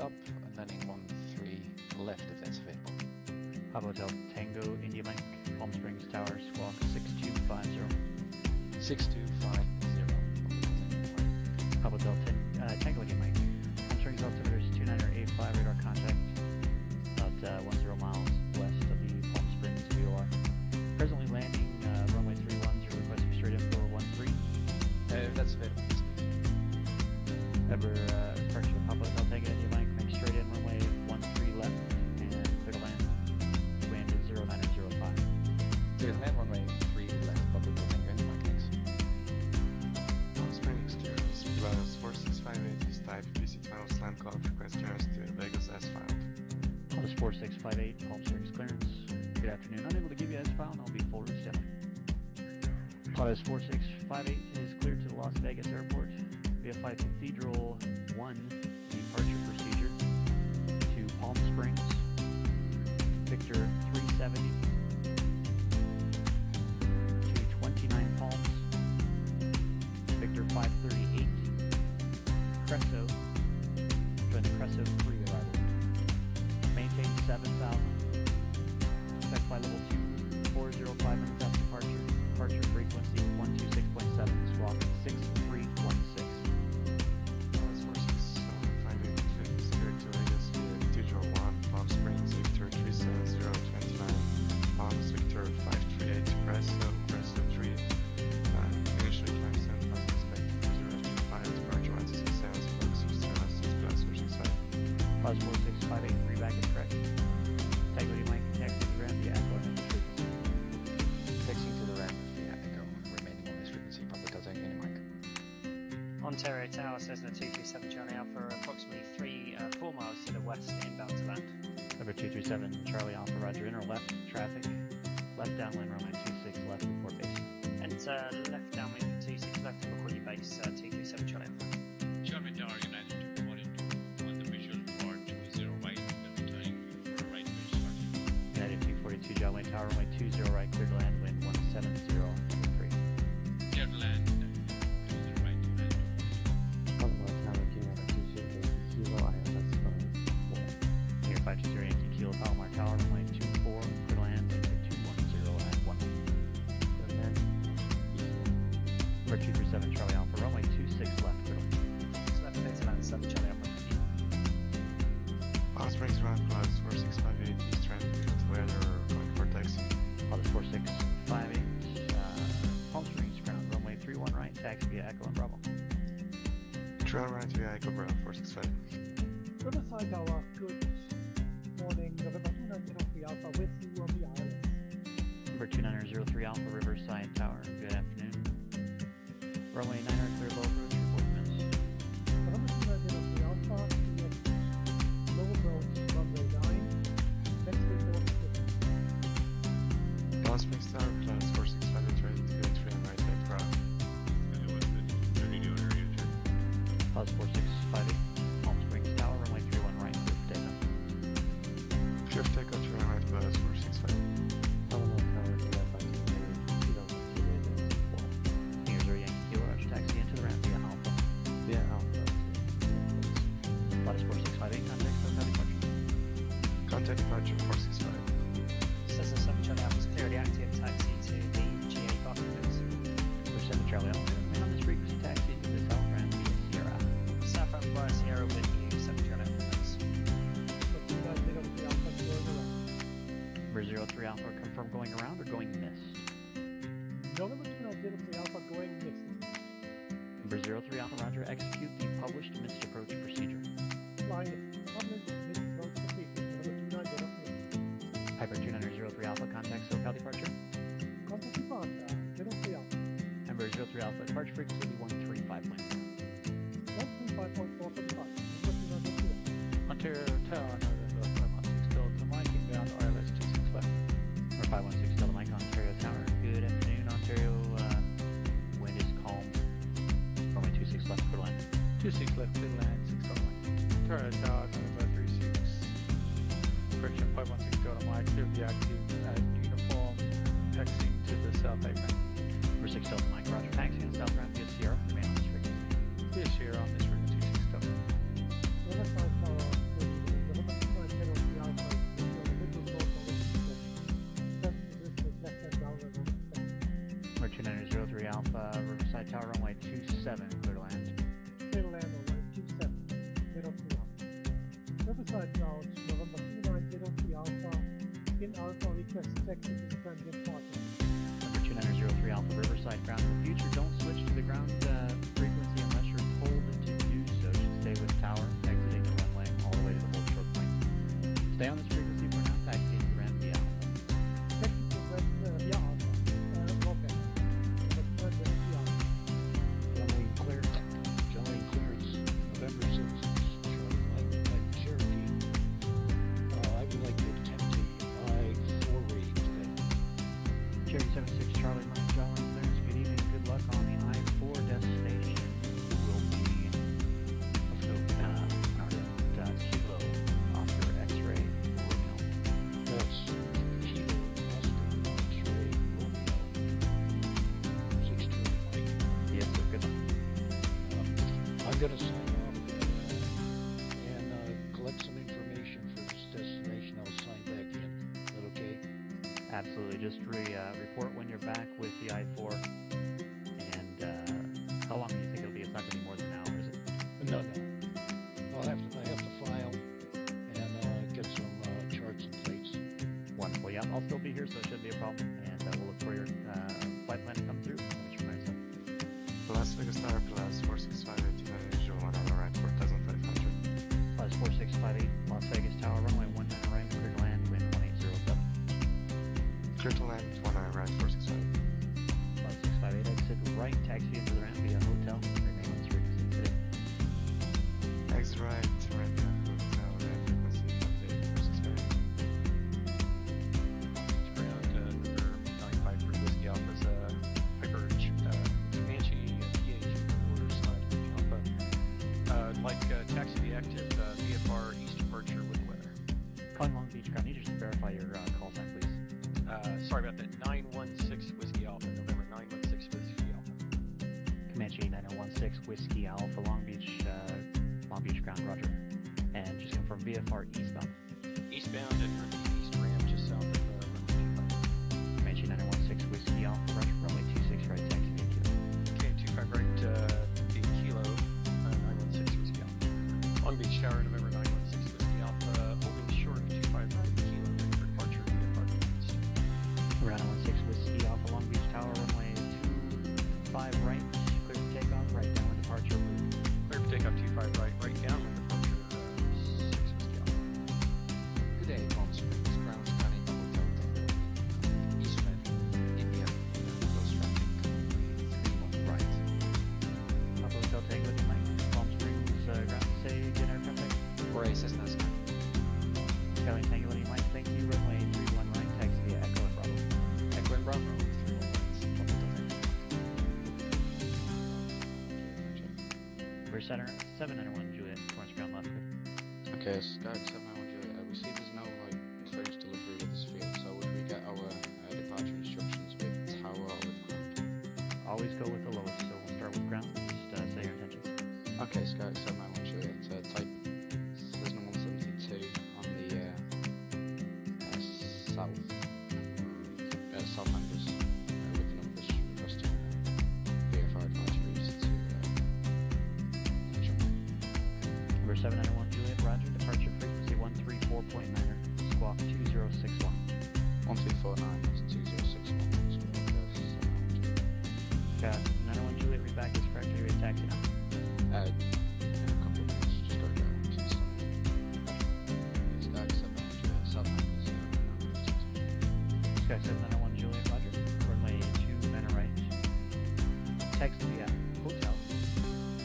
up, and landing 13 left if that's available. Papa Hotel Tango India Link, Palm Springs Tower, squawk 6250. 6250. Papa Hotel Tango India Link, Palm Springs altimeter is 2985, radar contact about 10 miles west of the Palm Springs VOR. Presently landing runway 31, you're requesting straight in for 13. If that's available, please. Ever departure Papa Hotel Tango India Link, make straight in runway 13 left and clear to land. Wind is 0905. Clear to land, runway 3 left, Papa Hotel Tango India Link, thanks. Palm Springs clearance plus 4658 is type visit final slam call request clearance to Vegas S-File. This 4658, Palm Springs clearance. Good afternoon. Unable to give you S-File, and I'll be full route standby. Pilotus 4658 is cleared to the Las Vegas Airport via Flight Cathedral 1 departure procedure to Palm Springs, Victor 370 to 29 Palms, Victor 538, Cresso, join the Cresso 3 arrival. Maintain 7,000. Expect flight level 2405 minutes after departure. Departure frequency 126.7. Squawk 6316. Pilotus 4658 is cleared to Vegas via Cathedral 1, Palm Springs, Victor 37029, Palms, Victor 538, Cresso 3. Initially climb 7,000, expect 025, departure 167, squawk 60 plus 65. Pilotus 4658, read back is correct. Tango India Link, taxi to the ground via Echo and frequency. Taxiing to the ramp via Echo, remaining on this frequency, Papa Hotel Tango India Link. Ontario Tower, Cessna 237 Charlie Alpha, approximately 4 miles to the west, inbound to land. Number 237, Charlie Alpha, roger, inner left, traffic, left downwind, runway 26 left, report base. Enter left downwind 26 left to McCoy base, 237 Charlie Alpha. Charlie Tower, United 242, on the visual for 20 right, returning for right base starting. United 242, John Wayne Tower, runway 20 right, clear to land, wind 170.3. Clear to land, 20 right to land. Near 520 Yankee Kilo, Palomar Tower, runway 24, clear to land, wind 210 at 1. Number 237, Charlie Alpha, runway 26 left, clear to land. 6 left, clear to land, 7 Charlie Alpha. Palm Springs ground plus 4658 is traffic with weather going for taxi. Pilotus 4658, Palm Springs ground, runway 31 right, taxi via Echo and Bravo. Trail right via Echo Bravo 465. Riverside Tower, good morning, November 2903 Alpha with you on the ILS. Number 2903 Alpha, Riverside Tower, good afternoon. Runway 9 clear low approach, report miss. November 2903 Alpha, yes, low approach, runway 9, next week north. Palm Springs Tower plus 4658 ready to go 3 and right left Bravo. It was the 30 order user. Pilotus 4658, Palm Springs Tower, runway 31 right, clear for takeoff. Clear for takeoff 3 and right plus 465. Here's our Yankee Kilo, rush taxi into the ramp via Alpha. Pilotus 4658, contact SoCal departure. Contact departure 465. Cessna 7 Charlie Alpha is clearly active, taxi to the GA parking base. We're 7 Charlie Alpha, and on this frequency taxi into the South Ramp via Sierra. Southbound via Sierra with you, 7 Charlie Alpha, thanks. Number 03 Alpha, confirm going around or going missed. November 2903 Alpha going missed. Number 03 Alpha, roger, execute the published missed approach procedure. Flying public mid-approach procedure, November 2903. Piper 2903 Alpha, contact SoCal departure. Contact departure, 03 Alpha. Number 03 Alpha, departure frequency 135.4. 135.4 for departure, November 2903. Ontario Tower, November 516 Delta Mike, inbound ILS 26 left. Or 516 Delta Mike, Ontario Tower. Good afternoon, Ontario. Wind is calm. Runway 26 left, clear to land. 26 left, clear to land, 6 Delta Mike. Ontario Tower, November 36. Correction, 516 Delta Mike, clear to be active at uniform, taxiing to the South Apron. Number 6 Delta Mike, roger, taxi in the South Ramp via Sierra, remain on this frequency. Yes, here on this frequency, 6 Delta. Riverside Tower, Riverside route, November 2903 Alpha, in Alpha request taxi to transient parking. Number 2903 Alpha Riverside ground. In the future, don't switch to the ground frequency unless you're told to do so. Should stay with tower, exiting the runway all the way to the hold stroke point. Stay on this frequency for now, taxi to the ramp via Alpha. Taxi to ramp via Alpha. Okay. That's transient via Alpha. Runway clear. Runway clearance. November 6th. Charlie Mike Cherokee. I would like to attempt the I-4 rating today. Cherry 76 Charlie Mike Jolly clearance. Good evening. Good luck on the I-4 destination. Will be Kilo Oscar X-ray Romeo. That's Kilo Oscar X-ray Romeo. 6 Charlie Mike. Yes, sir. Good luck. I'm going to sign off and collect some information for this destination. I'll sign back in. Is that okay? Absolutely. Just report when you're back with the I-4. And how long do you think it'll be? It's not going to be more than an hour, is it? No. I have to file and get some charts and plates. Wonderful. Yeah, I'll still be here, so it shouldn't be a problem. And we'll look for your flight plan to come through. Which reminds us. Las Vegas Tower plus 4658 visual on the right 4500. Plus 4658 Las Vegas Tower, runway 19 right, clear to land, wind 1807. Clear to land, 19 right 465. Plus 658 exit right, taxi into the ramp via hotel. Remain on this frequency today. Exit right, ramp via hotel, ramp frequency 58 465. Ground number 953 Whiskey Alpha's Piper Comanche PH4 slide Alpha. Like taxi be active VFR east departure with weather. Calling Long Beach Ground, need you to just verify your call sign, please. Sorry about that. 916 Whiskey Alpha. November 916 Whiskey Alpha. Comanche 9016 Whiskey Alpha, Long Beach Ground, roger. And just confirm VFR eastbound. Eastbound and the east ramp just south of runway 25. Comanche 9016 Whiskey Alpha, roger. Runway 26 right, taxi via Kilo. Okay, 25 right, the Kilo 916 Whiskey Alpha. Long Beach Tower, November 916 Whiskey Alpha, holding short 25 right, Kilo ready for departure VFR east. Number 916 Whiskey Alpha, Long Beach Tower, runway 25 right, clear for takeoff, right down with departure. Clear for takeoff 25 right, right down with departure 6 Whiskey Alpha. Good day, Palm Springs, ground scanning Hotel Tango. East ramp, India, close traffic, 31 right. Papa Hotel Tango, to Mike, Palm Springs, ground, say again, aircraft type. Ray Cessna Sky. Skyline Tango, to Mike, thank you, runway 31 right, taxi via Echo and Bravo. Echo and Bravo, 31 right. We're 791 Juliet, towards ground left. Okay, Sky 791 Juliet. We see there's no clearance delivery with this field, so would we get our departure instructions with tower or with ground? Always go with the lowest, so we'll start with ground. Just say your intentions. Okay, Sky 791 Juliet. Type Cessna 172 on the south angles with the numbers requesting VFR departure east to Number 791 Juliet, roger, departure frequency 134.9er, squawk 2061. 1249 is 2061. Got 991 Juliet, read back is correct, are you ready to taxi now? In a couple of minutes, just gotta go around Kingston. Sky 791 Juliet, south angles. Sky 791 Juliet, roger, runway 29 right. Taxi via hotel,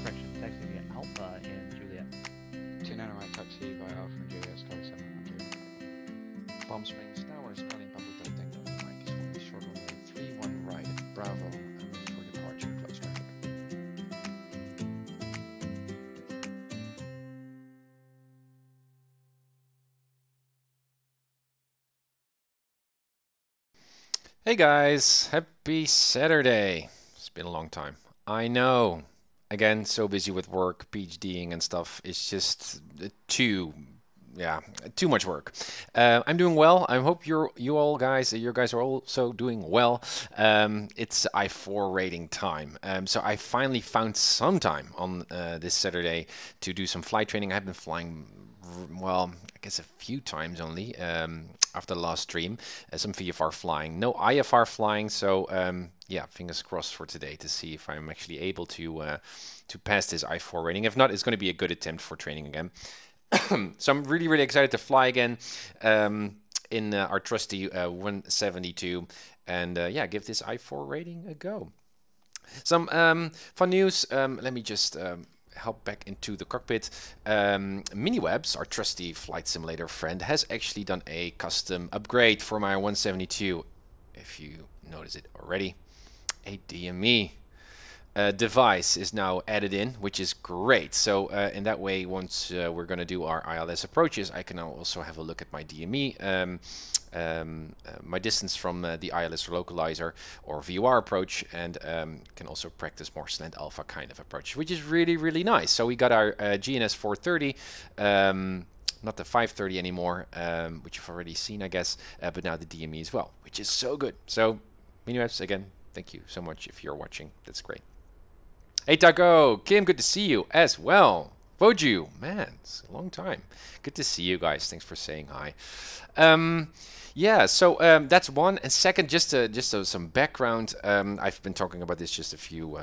correction, taxi via Alpha in Juliet. 29 right taxi by Alpha and Juliet, Sky 791 Juliet. Palm Springs Tower, scanning Papa Tango. Mike is holding short runway 31 right, Bravo, and ready for departure, close traffic. Hey guys, happy Saturday. It's been a long time. I know. Again, so busy with work, PhDing and stuff. It's just too much work. I'm doing well. I hope you guys are also doing well. It's I-4 rating time. So I finally found some time on this Saturday to do some flight training. I've been flying well, I guess a few times only after the last stream. Some VFR flying, no IFR flying. So yeah, fingers crossed for today to see if I'm actually able to pass this I4 rating. If not, it's going to be a good attempt for training again. So I'm really, really excited to fly again in our trusty 172 and yeah, give this I4 rating a go. Some fun news. Let me just hop back into the cockpit. Miniwebs, our trusty flight simulator friend, has actually done a custom upgrade for my 172. If you notice it already, a DME device is now added in, which is great. So in that way, once we're going to do our ILS approaches, I can now also have a look at my DME, my distance from the ILS localizer or VOR approach, and can also practice more slant alpha kind of approach, which is really, really nice. So we got our GNS 430, not the 530 anymore, which you've already seen, I guess, but now the DME as well, which is so good. So Miniwebs, again, thank you so much if you're watching. That's great. Hey Taco, Kim, good to see you as well. Voju, man, it's a long time. Good to see you guys. Thanks for saying hi. Yeah, so that's one. And second, just some background. I've been talking about this just a few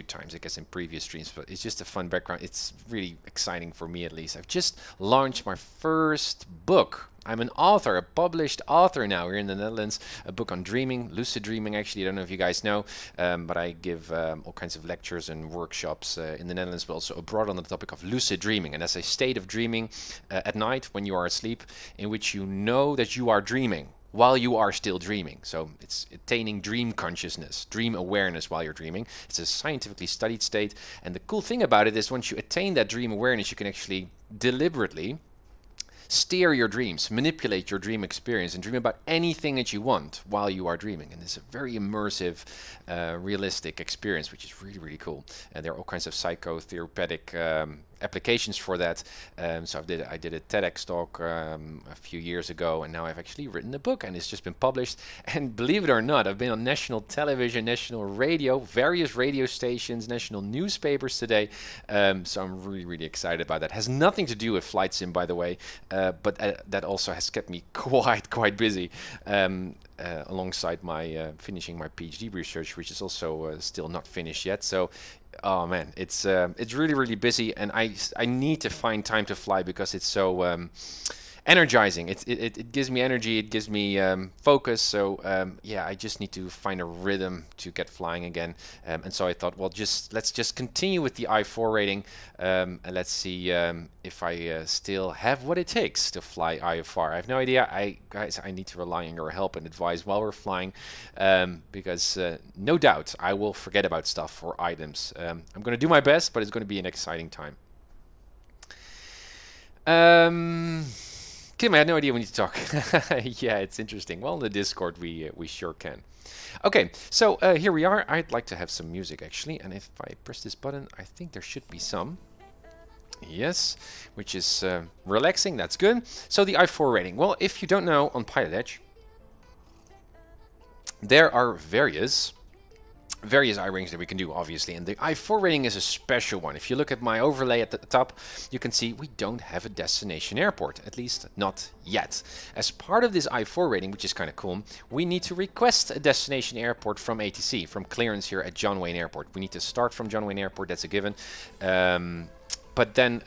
times, I guess, in previous streams, but it's just a fun background. It's really exciting for me, at least. I've just launched my first book. I'm an author, a published author now here in the Netherlands, a book on dreaming, lucid dreaming actually. I don't know if you guys know, but I give all kinds of lectures and workshops in the Netherlands, but also abroad on the topic of lucid dreaming. And that's a state of dreaming at night when you are asleep, in which you know that you are dreaming while you are still dreaming. So it's attaining dream consciousness, dream awareness while you're dreaming. It's a scientifically studied state. And the cool thing about it is once you attain that dream awareness, you can actually deliberately steer your dreams, manipulate your dream experience, and dream about anything that you want while you are dreaming. And it's a very immersive, realistic experience, which is really, really cool. And there are all kinds of psychotherapeutic applications for that. So I did a TEDx talk a few years ago, and now I've actually written a book, and it's just been published. And believe it or not, I've been on national television, national radio, various radio stations, national newspapers today. So I'm really, really excited about that. Has nothing to do with flight sim, by the way, but that also has kept me quite busy. Alongside my finishing my PhD research, which is also still not finished yet. So oh man, it's really, really busy, and I need to find time to fly because it's so energizing. It gives me energy, it gives me focus. So yeah, I just need to find a rhythm to get flying again. And so I thought, well, let's just continue with the I4 rating, and let's see if I still have what it takes to fly IFR. I have no idea. Guys, I need to rely on your help and advice while we're flying, because no doubt I will forget about stuff or items. I'm going to do my best, but it's going to be an exciting time. Kim, I had no idea when you talk. Yeah, it's interesting. Well, in the Discord, we sure can. Okay, so here we are. I'd like to have some music, actually. And if I press this button, I think there should be some. Yes, which is relaxing. That's good. So the I4 rating. Well, if you don't know, on Pilot Edge, there are various I ratings that we can do, obviously, and the I4 rating is a special one. If you look at my overlay at the top, you can see we don't have a destination airport, at least not yet. As part of this I4 rating, which is kind of cool, we need to request a destination airport from ATC, from clearance here at John Wayne Airport. We need to start from John Wayne Airport, that's a given. But then,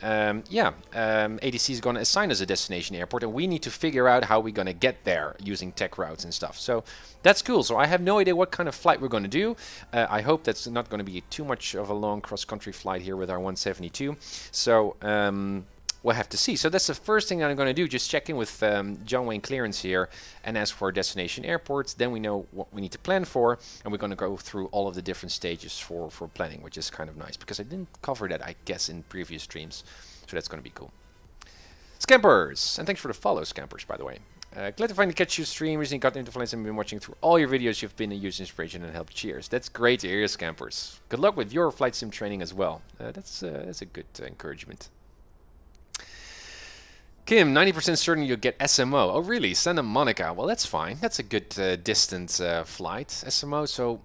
yeah, ATC is going to assign us a destination airport, and we need to figure out how we're going to get there using tech routes and stuff. So that's cool. So I have no idea what kind of flight we're going to do. I hope that's not going to be too much of a long cross-country flight here with our 172. So we'll have to see. So that's the first thing that I'm going to do, just check in with John Wayne clearance here and ask for destination airports. Then we know what we need to plan for, and we're going to go through all of the different stages for planning, which is kind of nice because I didn't cover that, I guess, in previous streams. So that's going to be cool. Scampers! And thanks for the follow, Scampers, by the way. Glad to finally catch your stream. Recently got into flights and been watching through all your videos. You've been a huge inspiration and help. Cheers. That's great to hear, Scampers. Good luck with your flight sim training as well. That's a good encouragement. Kim, 90% certain you'll get SMO. Oh, really? Santa Monica. Well, that's fine. That's a good distant flight. SMO, so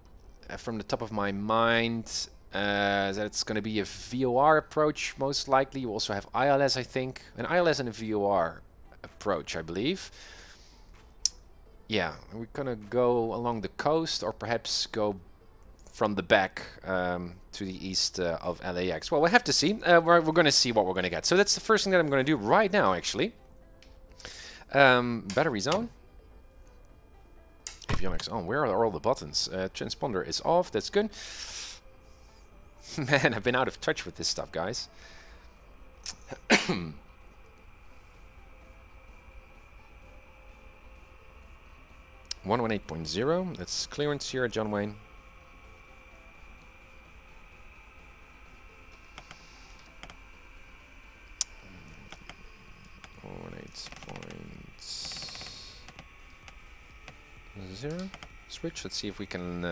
from the top of my mind, That's going to be a VOR approach, most likely. You also have ILS, I think. An ILS and a VOR approach, I believe. Yeah, we're going to go along the coast, or perhaps go from the back to the east of LAX. Well, we'll have to see. We're going to see what we're going to get. So that's the first thing that I'm going to do right now, actually. Battery zone. Avionics on. Where are all the buttons? Transponder is off. That's good. Man, I've been out of touch with this stuff, guys. 118.0. That's clearance here, John Wayne. .0. Switch. Let's see if we can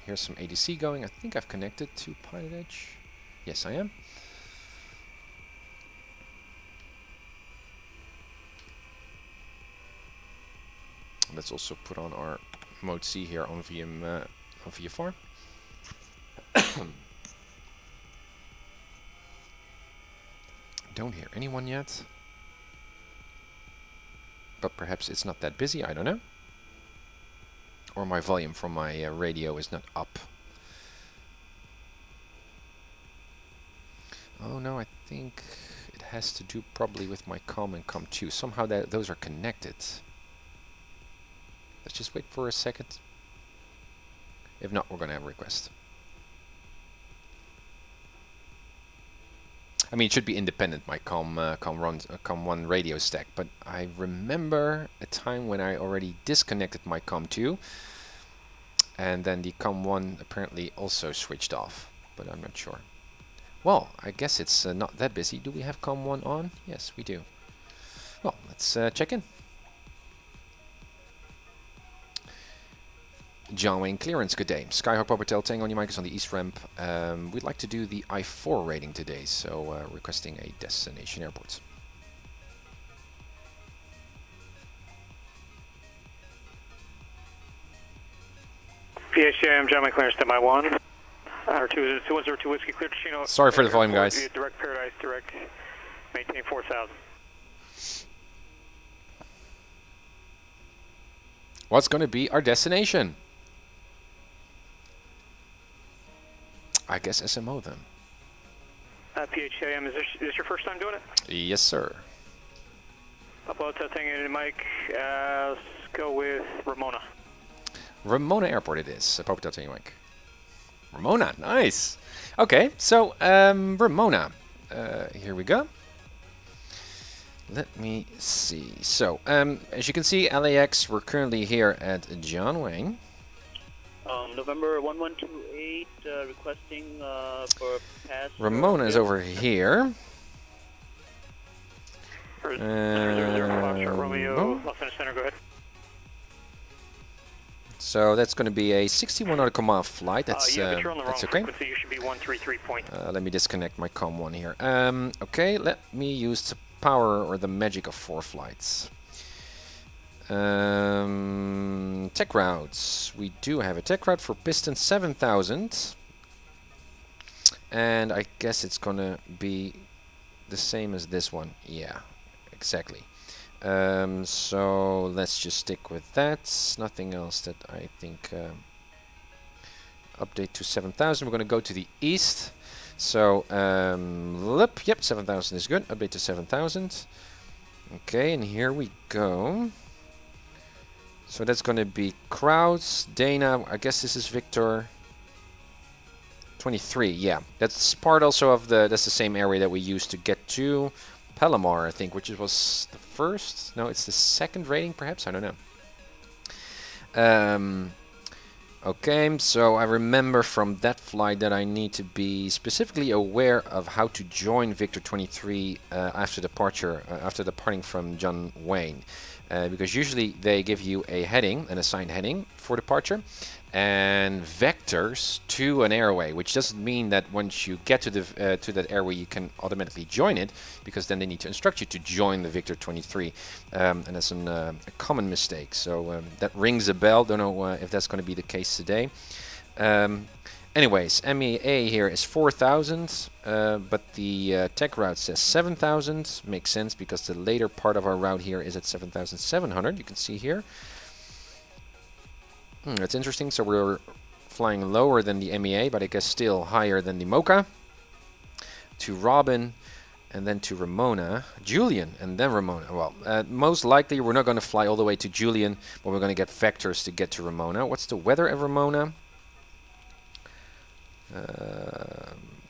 hear some ADC going. I think I've connected to Pilot Edge. Yes, I am. Let's also put on our Mode C here on VFR. Don't hear anyone yet. But perhaps it's not that busy, I don't know. Or my volume from my radio is not up. Oh no, I think it has to do probably with my COM and COM2. Somehow those are connected. Let's just wait for a second. If not, we're going to have a request. I mean, it should be independent, my COM1 radio stack, but I remember a time when I already disconnected my COM2, and then the COM1 apparently also switched off, but I'm not sure. Well, I guess it's not that busy. Do we have COM1 on? Yes, we do. Well, let's check in. John Wayne clearance, good day. Skyhawk Popatel Tango on your mic is on the east ramp. We'd like to do the I-4 rating today, so requesting a destination airport. PHM, John Wayne clearance to my 1. R2 Whiskey clear to Chino. Sorry for the volume, guys. Direct Paradise, direct, maintain 4,000. What's going to be our destination? I guess SMO then. PHM, is this your first time doing it? Yes, sir. Upload testing in the mic. Let's go with Ramona. Ramona Airport it is. Popatel Tango mic. Ramona, nice. Okay, so Ramona. Here we go. Let me see. So, as you can see, LAX, we're currently here at John Wayne. November 1128, requesting for pass. Ramona is over here. Romeo, Los Angeles Center, go ahead. So that's going to be a 61 nautical mile flight. That's yeah, but you're on the wrong okay. frequency. You should be 133. Let me disconnect my COM1 here. Okay, let me use the power or the magic of 4 flights. Tech routes. We do have a tech route for piston 7000. And I guess it's going to be the same as this one. Yeah, exactly. So let's just stick with that. Nothing else that I think... update to 7000. We're going to go to the east. So, yep, 7000 is good. Update to 7000. Okay, and here we go. So that's going to be Krauts, Dana. I guess this is Victor 23. Yeah, that's part also of the. That's the same area that we used to get to Palomar, I think, which was the first. No, it's the second rating, perhaps. I don't know. Okay, so I remember from that flight that I need to be specifically aware of how to join Victor 23 after departing from John Wayne. Because usually they give you a heading, an assigned heading for departure, and vectors to an airway, which doesn't mean that once you get to the to that airway you can automatically join it, because then they need to instruct you to join the Victor 23, and that's a common mistake. So that rings a bell. Don't know if that's going to be the case today. Anyways, MEA here is 4,000, but the tech route says 7,000. Makes sense because the later part of our route here is at 7,700. You can see here. That's interesting. So we're flying lower than the MEA, but I guess still higher than the Mocha. To Robin, and then to Ramona. Julian, and then Ramona. Well, most likely we're not going to fly all the way to Julian, but we're going to get vectors to get to Ramona. What's the weather at Ramona?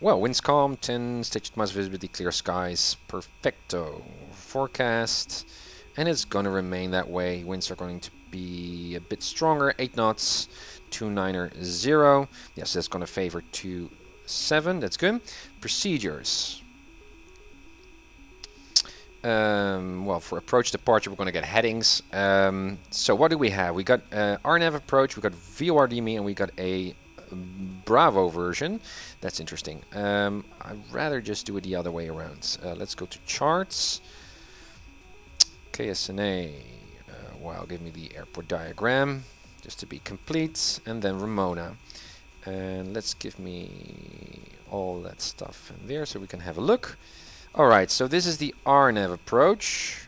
Well, winds calm, 10, staged mass visibility, clear skies, perfecto. Forecast, and it's going to remain that way. Winds are going to be a bit stronger, 8 knots, 290. Yes, that's going to favor 27. That's good. Procedures. Well, for approach departure, we're going to get headings. So what do we have? We got RNAV approach, we got VORDME, and we got a Bravo version. That's interesting. I'd rather just do it the other way around. Let's go to charts. KSNA. Well, give me the airport diagram just to be complete, and then Ramona. And let's give me all that stuff in there so we can have a look. Alright, so this is the RNAV approach.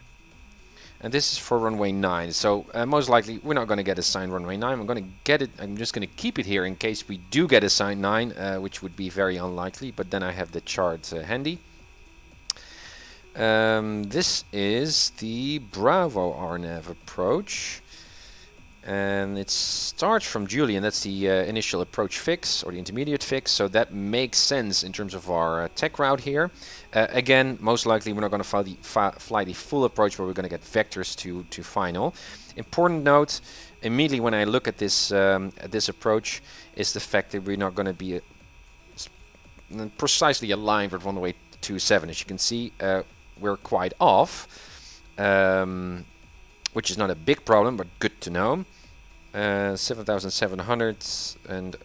And this is for runway 9. So most likely we're not going to get assigned runway 9. I'm going to get it. I'm just going to keep it here in case we do get assigned 9, which would be very unlikely. But then I have the chart handy. This is the Bravo RNAV approach. And it starts from Julian. That's the initial approach fix, or the intermediate fix. So that makes sense in terms of our tech route here. Again, most likely we're not going to fly the full approach, but we're going to get vectors to final. Important note, immediately when I look at this approach, is the fact that we're not going to be precisely aligned with runway 27. As you can see, we're quite off, which is not a big problem, but good to know. 7,700, and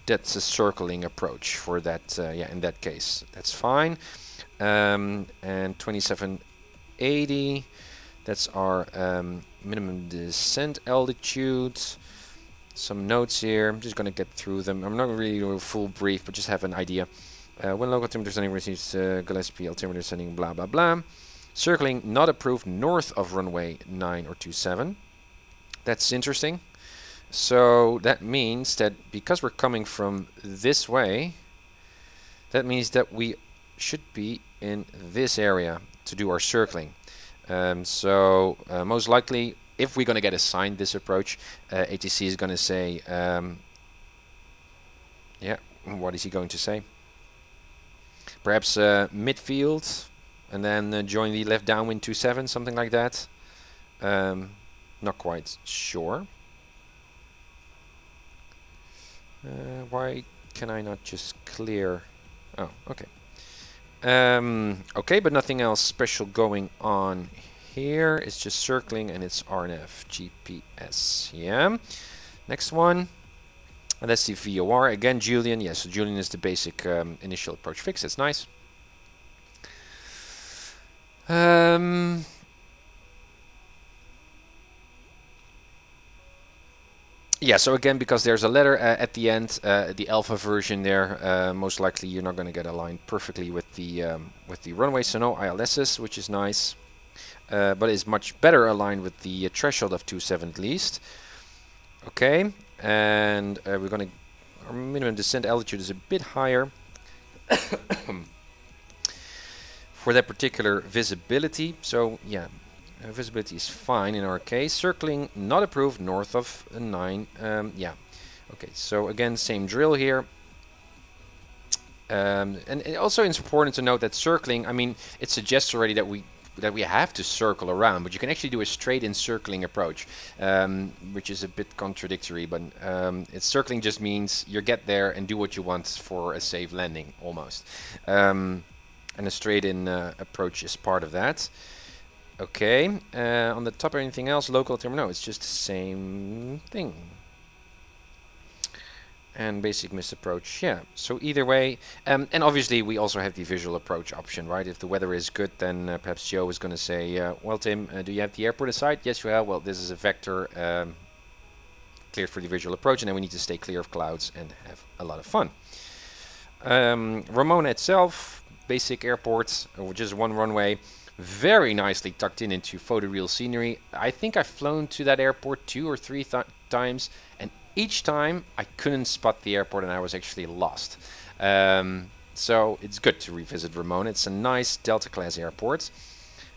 that's a circling approach for that. Yeah, in that case, that's fine. And 2780, that's our minimum descent altitude. Some notes here. I'm just going to get through them. I'm not really doing a full brief, but just have an idea. When local altimeter sending receives Gillespie altimeter sending blah blah blah. Circling not approved north of runway 9 or 27. That's interesting. So that means that because we're coming from this way, that means that we should be in this area to do our circling. So most likely, if we're going to get assigned this approach, ATC is going to say, yeah, what is he going to say? Perhaps midfield, and then join the left downwind 27, something like that. Not quite sure. Why can I not just clear? Oh, okay. Okay, but nothing else special going on here. It's just circling, and it's RNAV GPS. Yeah. Next one. And that's the VOR. Again, Julian. Yes, so Julian is the basic initial approach fix. That's nice. Yeah, so again, because there's a letter at the end, the alpha version there, most likely you're not going to get aligned perfectly with the runway, so no ILSs, which is nice, but is much better aligned with the threshold of 27 at least. Okay, and we're going to, our minimum descent altitude is a bit higher for that particular visibility, so yeah. Visibility is fine in our case. Circling not approved north of 9. Yeah. Okay. So again, same drill here. And also it's important to note that circling. I mean, it suggests already that we have to circle around, but you can actually do a straight-in circling approach, which is a bit contradictory. But it's circling just means you get there and do what you want for a safe landing, almost. And a straight-in approach is part of that. Okay, on the top, anything else? Local terminal, no, it's just the same thing. And basic missed approach, yeah. So either way, and obviously we also have the visual approach option, right? If the weather is good, then perhaps Joe is going to say, well, Tim, do you have the airport aside? Yes, you have. Well, this is a vector cleared for the visual approach, and then we need to stay clear of clouds and have a lot of fun. Ramona itself, basic airport, with just one runway, very nicely tucked in into photoreal scenery. I think I've flown to that airport 2 or 3 times, and each time I couldn't spot the airport and I was actually lost. So it's good to revisit Ramona. It's a nice Delta class airport.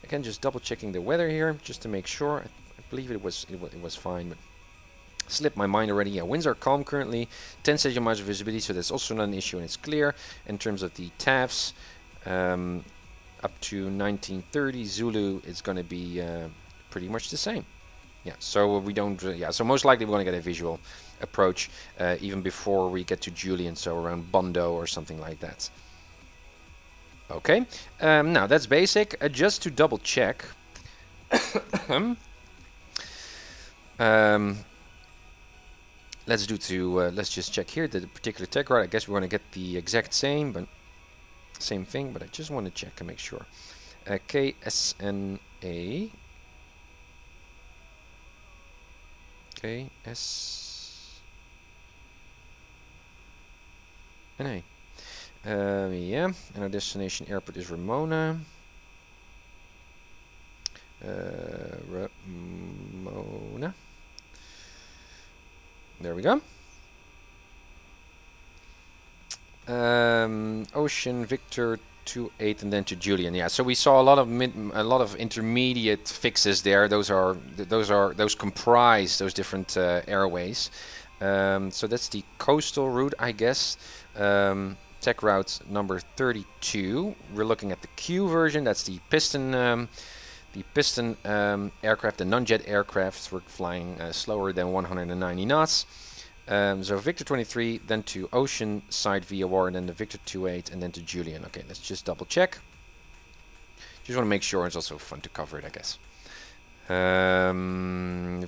Again, just double checking the weather here just to make sure. I believe it was fine, but slipped my mind already. Yeah, winds are calm currently, 10 statute miles of visibility, so that's also not an issue and it's clear. In terms of the TAFs, up to 1930 Zulu is going to be pretty much the same. Yeah, so we don't. So most likely we're going to get a visual approach even before we get to Julian, so around Bondo or something like that. Okay, now that's basic. Just to double check. Let's just check here the particular tech route. I guess we're going to get the exact same thing, but I just want to check and make sure. KSNA. KSNA. Yeah, and our destination airport is Ramona. Ramona. There we go. Ocean Victor 28 and then to Julian. Yeah, so we saw a lot of intermediate fixes there. Those comprise those different airways. So that's the coastal route, I guess. Tech route number 32. We're looking at the Q version. That's the piston aircraft. The non-jet aircrafts were flying slower than 190 knots. So Victor 23, then to Ocean side VOR, and then the Victor 28, and then to Julian. Okay, let's just double check. Just want to make sure. It's also fun to cover it, I guess.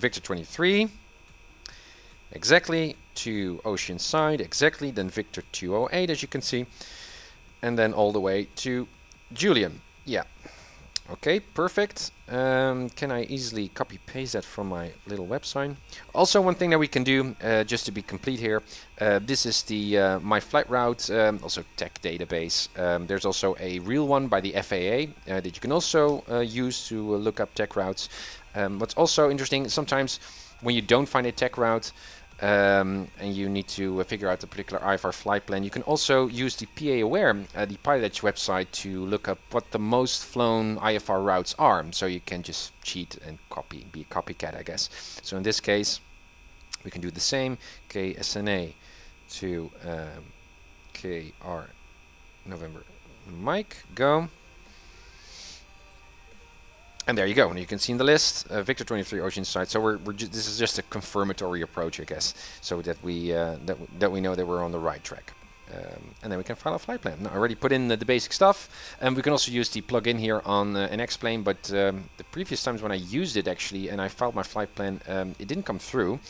Victor 23, exactly, to Ocean side, exactly, then Victor 208, as you can see, and then all the way to Julian. Yeah. Okay, perfect. Can I easily copy paste that from my little website? Also, one thing that we can do, just to be complete here, this is the my flight route, also tech database. There's also a real one by the FAA that you can also use to look up tech routes. What's also interesting, sometimes when you don't find a tech route, and you need to figure out a particular IFR flight plan, you can also use the PA Aware, the Pilot Edge website, to look up what the most flown IFR routes are. So you can just cheat and be a copycat, I guess. So in this case, we can do the same. KSNA to KR November Mike, go. And there you go. And you can see in the list, Victor 23 Oceanside. So this is just a confirmatory approach, I guess, so that we that we know that we're on the right track. And then we can file a flight plan. Now, I already put in the basic stuff, and we can also use the plugin here on an X-Plane. But the previous times when I used it actually, and I filed my flight plan, it didn't come through.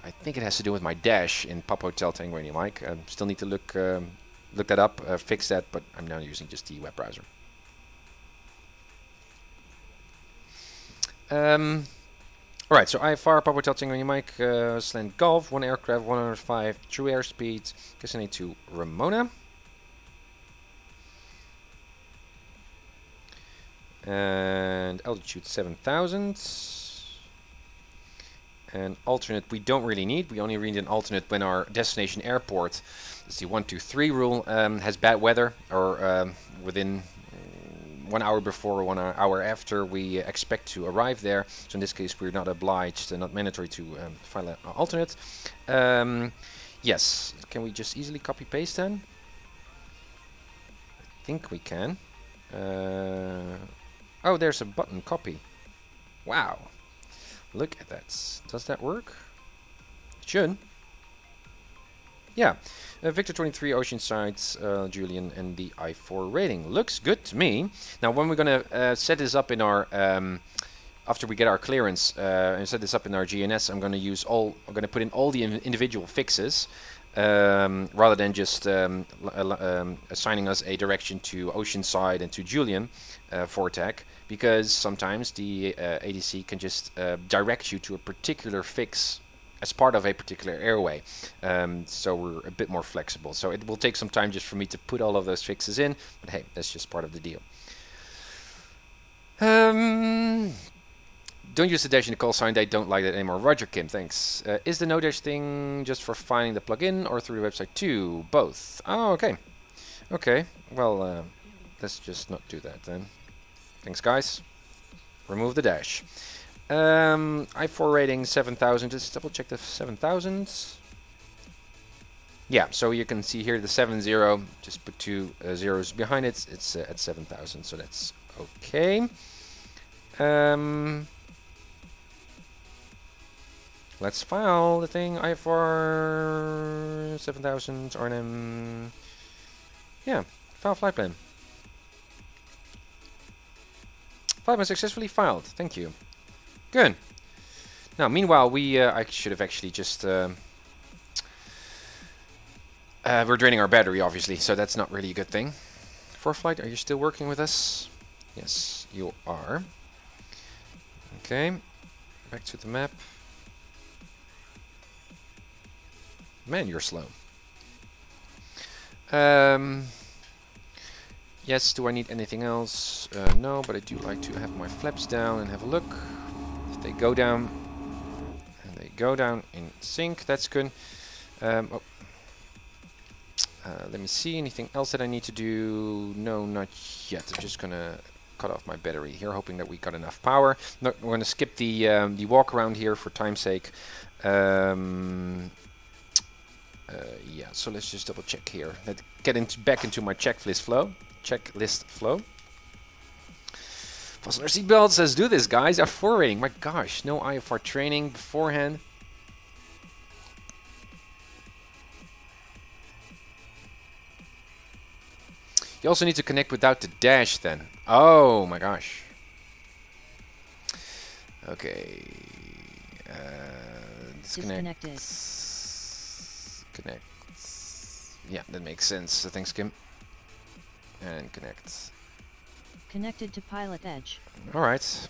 I think it has to do with my dash in Papa Hotel Tango India Mike. Still need to look that up, fix that. But I'm now using just the web browser. Alright, so IFR, Papa Hotel Tango India Mike, Slant Golf, 1 aircraft, 105, true airspeed, KSNA to Ramona. And altitude 7,000. And alternate we don't really need. We only need an alternate when our destination airport, it's the 123 rule, has bad weather, or within 1 hour before or 1 hour after we expect to arrive there. So in this case, we're not obliged and not mandatory to file an alternate. Yes, can we just easily copy paste then? I think we can. Oh, there's a button, copy. Wow, look at that. Does that work? It should. Yeah, Victor 23 Oceanside, Julian, and the I4 rating. Looks good to me. Now, when we're going to set this up in our, after we get our clearance, and set this up in our GNS, I'm going to put in all the individual fixes, rather than just assigning us a direction to Oceanside and to Julian for TAC, because sometimes the ADC can just direct you to a particular fix as part of a particular airway. So we're a bit more flexible. So it will take some time just for me to put all of those fixes in, but hey, that's just part of the deal. Don't use the dash in the call sign. They don't like that anymore. Roger Kim, thanks. Is the no dash thing just for finding the plugin or through the website too? Both. Oh, okay. Okay. Well, let's just not do that then. Thanks, guys. Remove the dash. I4 rating 7,000. Just double check the 7,000. Yeah, so you can see here the 7-0. Just put 2 zeros behind it. It's at 7,000, so that's okay. Let's file the thing. I4 7,000 RNM. Yeah, file flight plan. Flight plan successfully filed. Thank you. Good. Now, meanwhile, I should have actually just. We're draining our battery, obviously, so that's not really a good thing. 4Flight, are you still working with us? Yes, you are. Okay. Back to the map. Man, you're slow. Yes, do I need anything else? No, but I do like to have my flaps down and have a look. If they go down, and they go down in sync, that's good. Let me see, anything else that I need to do? No, not yet. I'm just gonna cut off my battery here, hoping that we got enough power. No, we're gonna skip the walk around here for time's sake. Yeah, so let's just double check here. Let's get back into my checklist flow. Fasten our seatbelts. Let's do this, guys. F4 rating. My gosh, no IFR training beforehand. You also need to connect without the dash then. Oh my gosh. Okay. Disconnect. Connect. Yeah, that makes sense. Thanks, Kim. And connect. Connected to Pilot Edge. All right.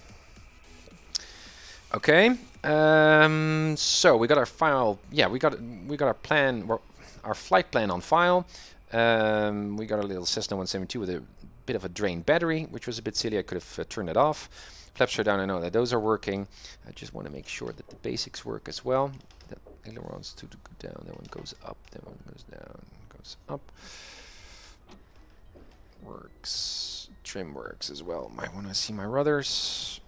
Okay. So we got our file. Yeah, we got our plan. Our flight plan on file. We got a little Cessna 172 with a bit of a drained battery, which was a bit silly. I could have turned it off. Flaps are down. I know that those are working. I just want to make sure that the basics work as well. That ailerons to go down. That one goes up. That one goes down. Goes up. Works. Trim works as well. Might want to see my rudders.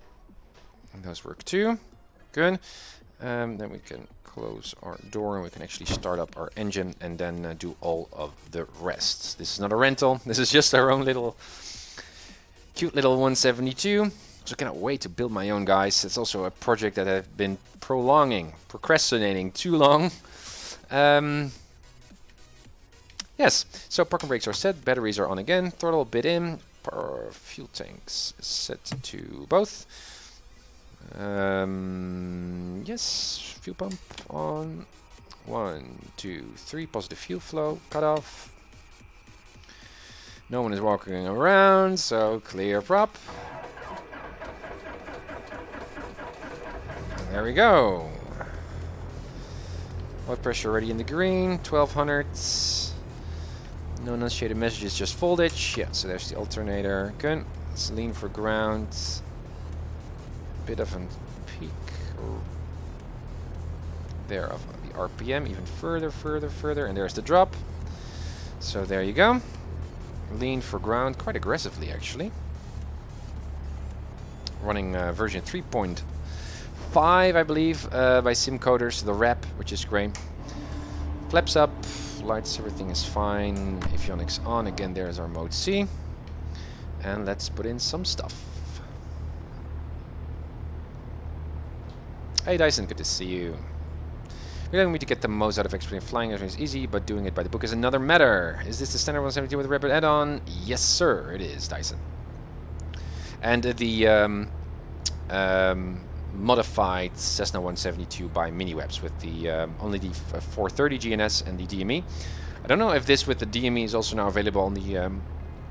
And those work too. Good. Then we can close our door and we can actually start up our engine and then do all of the rest. This is not a rental. This is just our own little cute little 172. So I cannot wait to build my own, guys. It's also a project that I've been procrastinating too long. Yes, so parking brakes are set, batteries are on again, throttle bit in, fuel tanks set to both. Yes, fuel pump on. 1, 2, 3, positive fuel flow, cut off. No one is walking around, so clear prop. And there we go. Blood pressure already in the green, 1200. No enunciated messages, just voltage. Yeah, so there's the alternator. Good. Let's lean for ground. Bit of a peak there of the RPM, even further, and there's the drop. So there you go. Lean for ground, quite aggressively actually. Running version 3.5, I believe, by SimCoders, the wrap, which is great. Flaps up, lights, everything is fine. Avionics on, again there's our mode C. And let's put in some stuff. Hey Dyson, good to see you. We're going to get the most out of experience flying. Everything is easy, but doing it by the book is another matter. Is this the standard 172 with a Rapid add-on? Yes, sir, it is, Dyson. And the modified Cessna 172 by Miniwebs with the only the 430 GNS and the DME. I don't know if this with the DME is also now available on the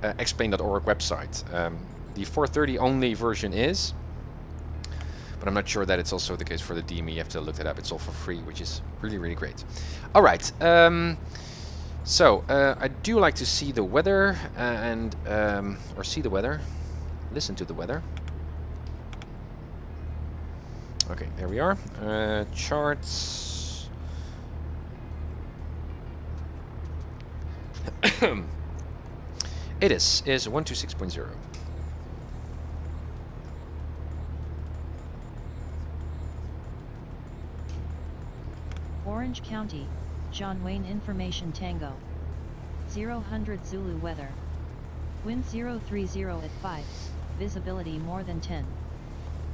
explain.org website. The 430 only version is, But I'm not sure that it's also the case for the DME. You have to look that up. It's all for free, which is really, really great. All right. So I do like to see the weather or see the weather, listen to the weather. Okay, there we are. Charts. It is 126.0. Orange County, John Wayne Information Tango. 000 Zulu weather. Wind 030 at 5, visibility more than 10.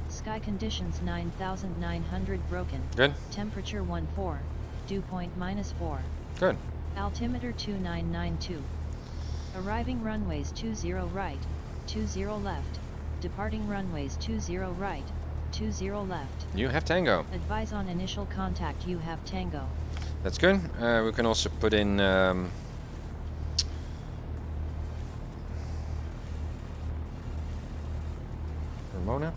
Sky conditions 9,900 broken. Good. Temperature 14, dew point -4. Good. Altimeter 2992. Arriving runways 20 right, 20 left. Departing runways 20 right, 20 left. You have Tango. Advise on initial contact, you have Tango. That's good. We can also put in Ramona.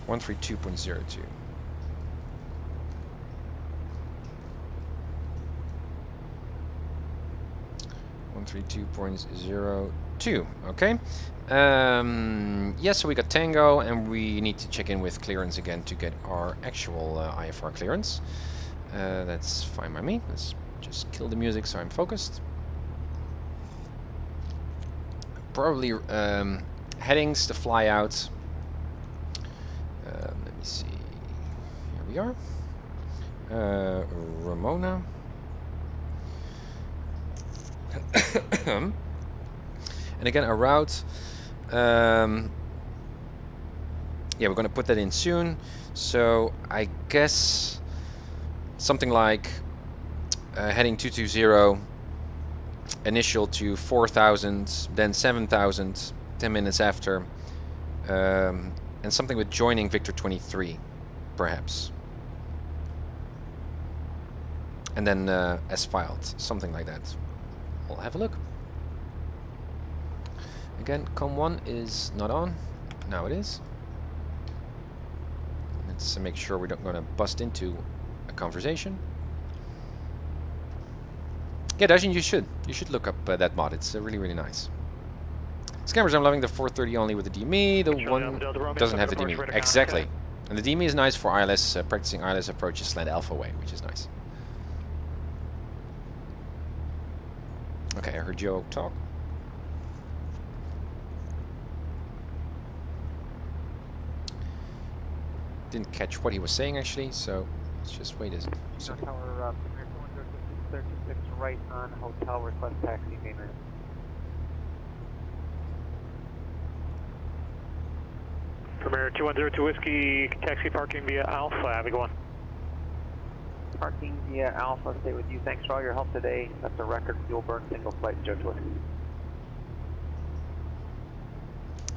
132.02. Okay. Yes, so we got Tango, and we need to check in with clearance again to get our actual IFR clearance. That's fine by me. Let's just kill the music so I'm focused. Probably headings to fly out. Let me see. Here we are. Ramona. And again, a route. Yeah, we're going to put that in soon. So I guess something like heading 220, initial to 4,000, then 7,000, 10 minutes after, and something with joining Victor 23, perhaps. And then as filed, something like that. We'll have a look. Again, COM1 is not on. Now it is. Let's make sure we're not going to bust into a conversation. Yeah, Dajin, you should look up that mod. It's really, really nice. Scammers, I'm loving the 430 only with the DME. The one doesn't have the DME. Exactly. And the DME is nice for ILS, practicing ILS approaches slant alpha way, which is nice. Okay, I heard Joe talk. Didn't catch what he was saying actually, so let's just wait a second. Tower, 36 right on hotel, request taxi main ramp. Premier 2102 Whiskey, taxi parking via Alpha, have a good one. Parking via Alpha, stay with you. Thanks for all your help today. That's a record fuel burn, single flight, Joe Whiskey.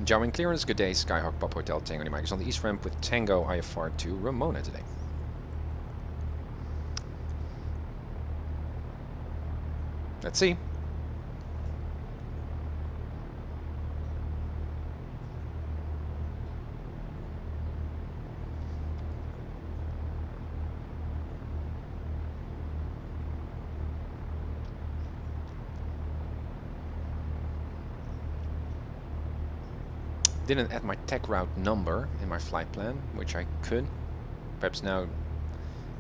Jamming clearance, good day, Skyhawk Pop Hotel Tango Mike is on the east ramp with Tango IFR to Ramona today. Let's see. Didn't add my tech route number in my flight plan, which I could. Perhaps now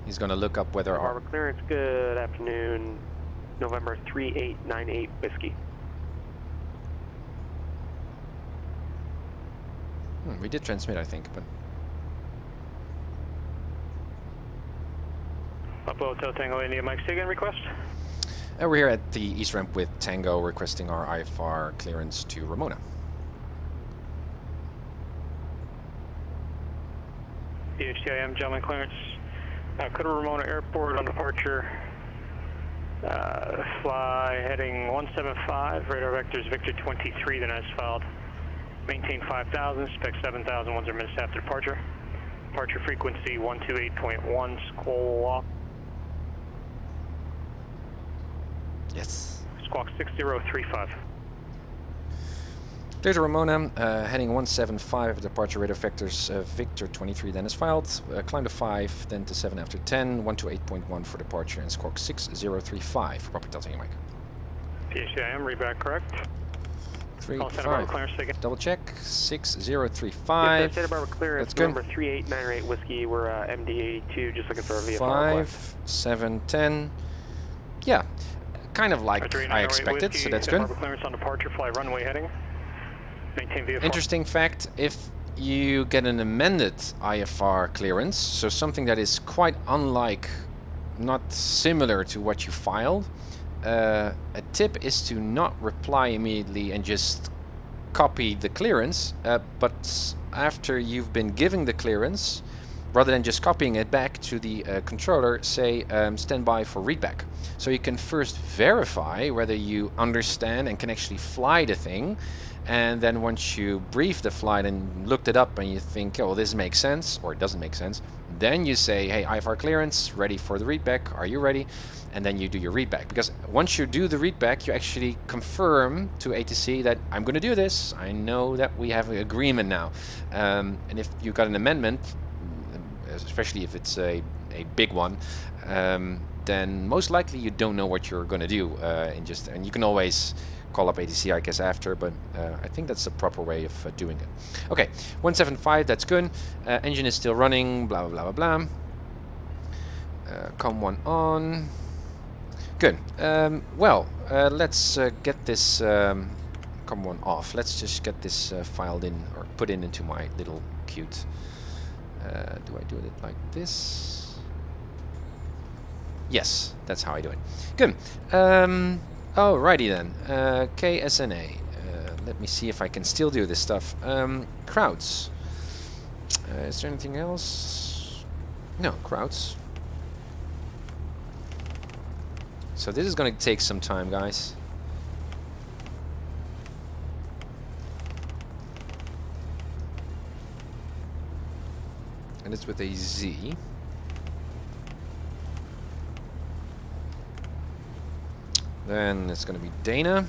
he's going to look up whether our... Harbor clearance, good afternoon. November 3898 Whiskey. We did transmit, I think, but... Papa Hotel Tango India Mike, say again, request? We're here at the east ramp with Tango requesting our IFR clearance to Ramona. DHTIM, gentlemen clearance. Coda Ramona Airport on departure. Fly heading 175, radar vectors Victor 23, then as filed. Maintain 5,000, spec 7,000, 10 minutes after departure. Departure frequency 128.1, squawk. Yes. Squawk 6035. Clear to Ramona, heading 175 departure radar vectors, Victor 23 then is filed, climb to 5, then to 7 after 10, 128.1 for departure, and squawk 6035. Proper tilting mic. PHIM, read back correct. 3, Call Santa Barbara 5. clearance again. Double check, 6035. Yes, Santa Barbara clearance, That's good. number 38908 Whiskey, we're MD82, just looking for a VFR 5, request. 7, 10. Yeah, kind of like I expected, Whiskey, so that's Santa good. Barbara clearance on departure, fly runway heading. Maintain VFR. Interesting fact, if you get an amended IFR clearance, so something that is quite unlike, not similar to what you filed, a tip is to not reply immediately and just copy the clearance, but after you've been giving the clearance, rather than just copying it back to the controller, say stand by for readback. So you can first verify whether you understand and can actually fly the thing, and then once you brief the flight and looked it up and you think, oh, this makes sense, or it doesn't make sense, then you say, hey, IFR clearance, ready for the readback, are you ready? And then you do your readback. Because once you do the readback, you actually confirm to ATC that I'm going to do this. I know that we have an agreement now. And if you got an amendment, especially if it's a big one, then most likely you don't know what you're going to do. And you can always call up ATC, I guess, after, but I think that's the proper way of doing it. Okay, 175, that's good. Engine is still running, blah, blah, blah, blah, blah. COM1 on. Good. Well, let's get this COM1 off. Let's just get this filed in, or put in into my little cute. Do I do it like this? Yes, that's how I do it. Good. Alrighty then. KSNA. Let me see if I can still do this stuff. Crowds. Is there anything else? No, crowds. So this is going to take some time, guys. And it's with a Z. Then it's going to be Dana.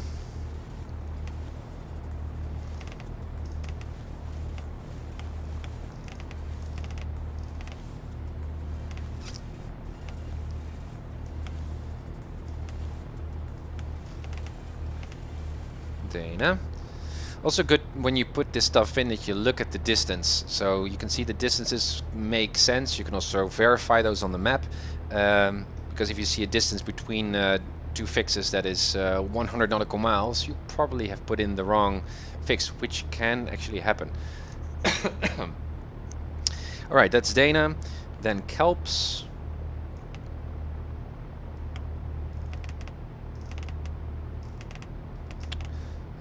Dana. Also good when you put this stuff in that you look at the distance, so you can see the distances make sense. You can also verify those on the map, because if you see a distance between two fixes that is 100 nautical miles, you probably have put in the wrong fix, which can actually happen. Alright, that's Dana. Then Kelps.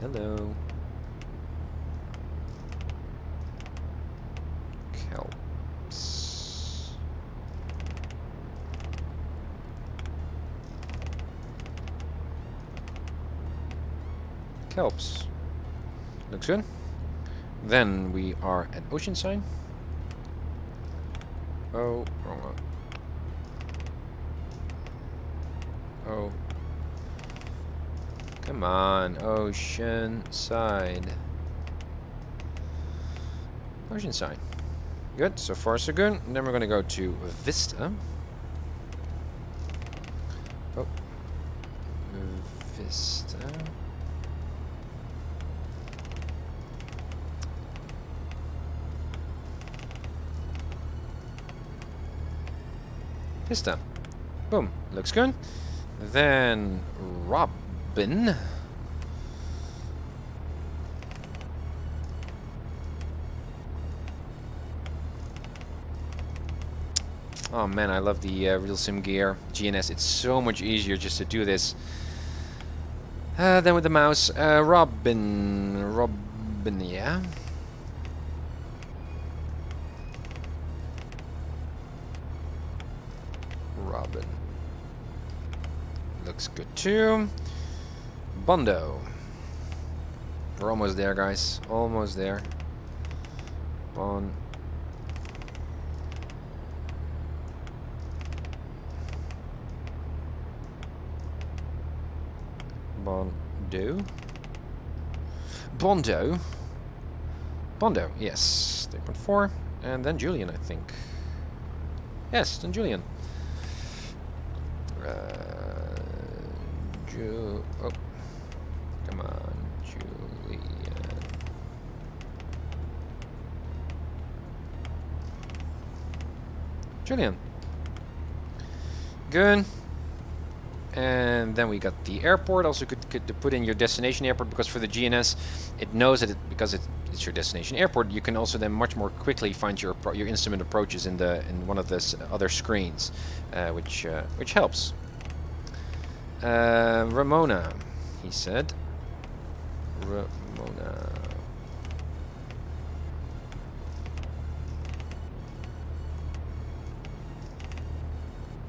Hello. Kelps. Kelps. Looks good. Then we are at Oceanside. Oh, wrong one. Oh. Come on, Oceanside. Oceanside. Good, so far so good. And then we're gonna go to Vista. Oh. Vista. Vista. Boom, looks good. Then Robin. Oh man, I love the Real Sim Gear GNS. It's so much easier just to do this than with the mouse. Robin, yeah. Robin. Looks good too. Bondo. We're almost there, guys. Almost there. Bondo. Bondo. Bondo, yes. 3.4. And then Julian, I think. Yes, then Julian. Oh, come on, Julian. Julian. Good. And then we got the airport. Also could put in your destination airport, because for the GNS it knows that because it's your destination airport, you can also then much more quickly find your instrument approaches in one of the other screens, which helps. Ramona, he said. Ramona.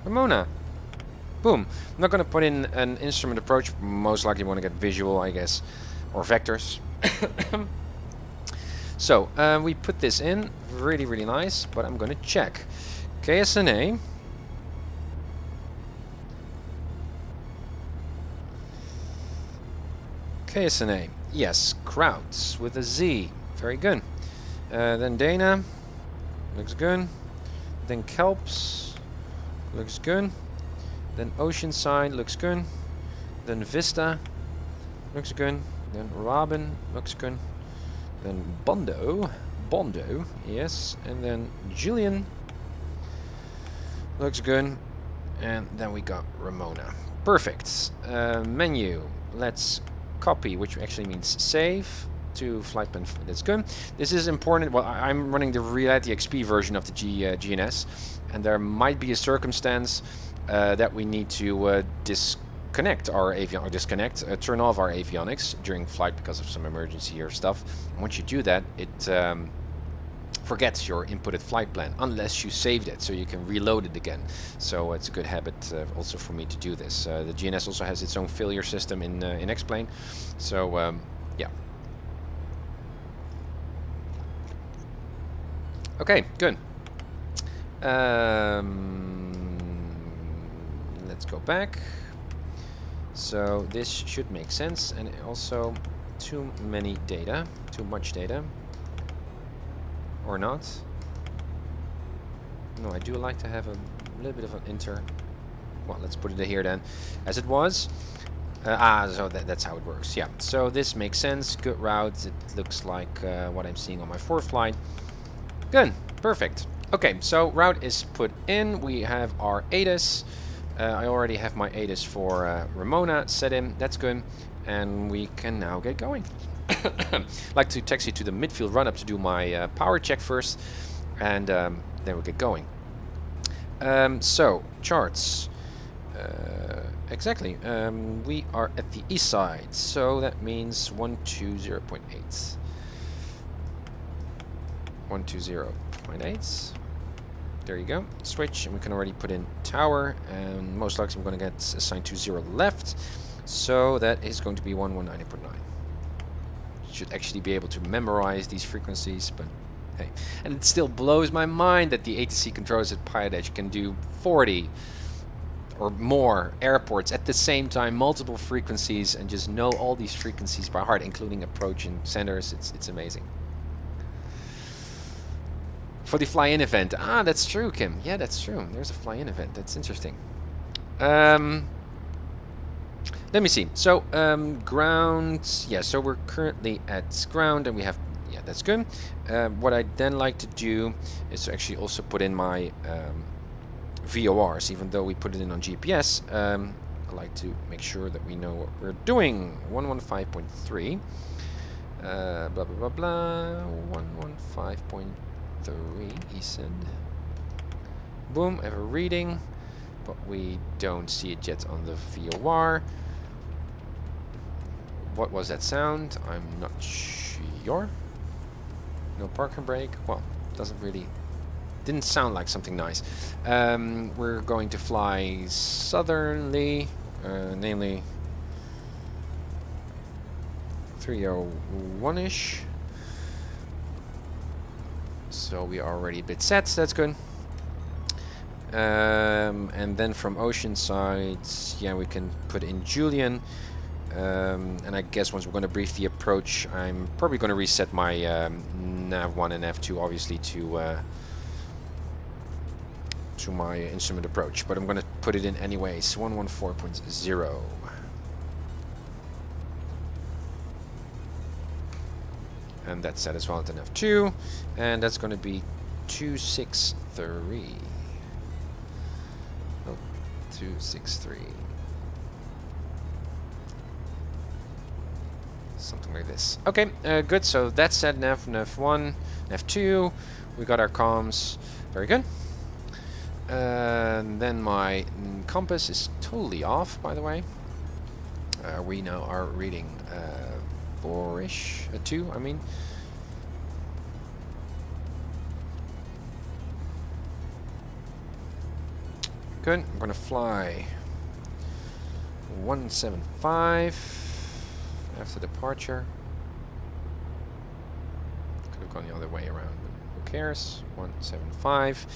Ramona. Boom. I'm not going to put in an instrument approach. Most likely want to get visual, I guess, or vectors. So we put this in. Really, really nice. But I'm going to check. KSNA. KSNA. Yes. Krauts with a Z. Very good. Then Dana. Looks good. Then Kelps. Looks good. Then Oceanside looks good. Then Vista looks good. Then Robin looks good. Then Bondo, yes. And then Julian looks good. And then we got Ramona. Perfect. Menu. Let's copy, which actually means save to flight plan. That's good. This is important. Well, I'm running the Reality XP version of the GNS, and there might be a circumstance that we need to disconnect our avionics, turn off our avionics during flight because of some emergency or stuff. And once you do that, it forgets your inputted flight plan unless you saved it, so you can reload it again. So it's a good habit also for me to do this. The GNS also has its own failure system in X-Plane. So yeah. Okay, good. Let's go back. So this should make sense, and also too much data, or not. No, I do like to have a little bit of an well, let's put it here then, as it was. So that's how it works. Yeah, so this makes sense. Good routes. It looks like what I'm seeing on my fourth flight. Good, perfect. Okay, so route is put in. We have our ATIS. I already have my ATIS for Ramona set in. That's good. And we can now get going. Like to taxi to the midfield run-up to do my power check first. And then we'll get going. So, charts. Exactly. We are at the east side. So that means 120.8. 120.8. There you go. Switch, and we can already put in tower, and most likely I'm going to get assigned to 0 left, so that is going to be 119.9. Should actually be able to memorize these frequencies, but hey. And it still blows my mind that the ATC controllers at PilotEdge can do 40 or more airports at the same time, multiple frequencies, and just know all these frequencies by heart, including approach and centers. It's amazing. For the fly-in event. Ah, that's true, Kim. Yeah, that's true. There's a fly-in event. That's interesting. Let me see. So, ground. Yeah, so we're currently at ground, and we have... Yeah, that's good. What I'd then like to do is to actually also put in my VORs, even though we put it in on GPS. I like to make sure that we know what we're doing. 115.3. Blah, blah, blah, blah. 115.3. He said. Boom, I have a reading, but we don't see it yet on the VOR. What was that sound? I'm not sure. No park and brake. Well, doesn't really... Didn't sound like something nice. We're going to fly southerly, namely 301-ish. So we are already a bit set, that's good. And then from Oceanside, yeah, we can put in Julian. and I guess once we're going to brief the approach, I'm probably going to reset my nav1 and nav2 obviously to my instrument approach, but I'm going to put it in anyways. 114.0. And that's set as well at an F2, and that's going to be 263. Oh, 263. Something like this. Okay, good. So that's set. Nav1, Nav2. We got our comms. Very good. And then my compass is totally off, by the way. We now are reading 4-ish, 2, I mean. Good, I'm gonna fly 175 after departure. Could have gone the other way around, but who cares? 175,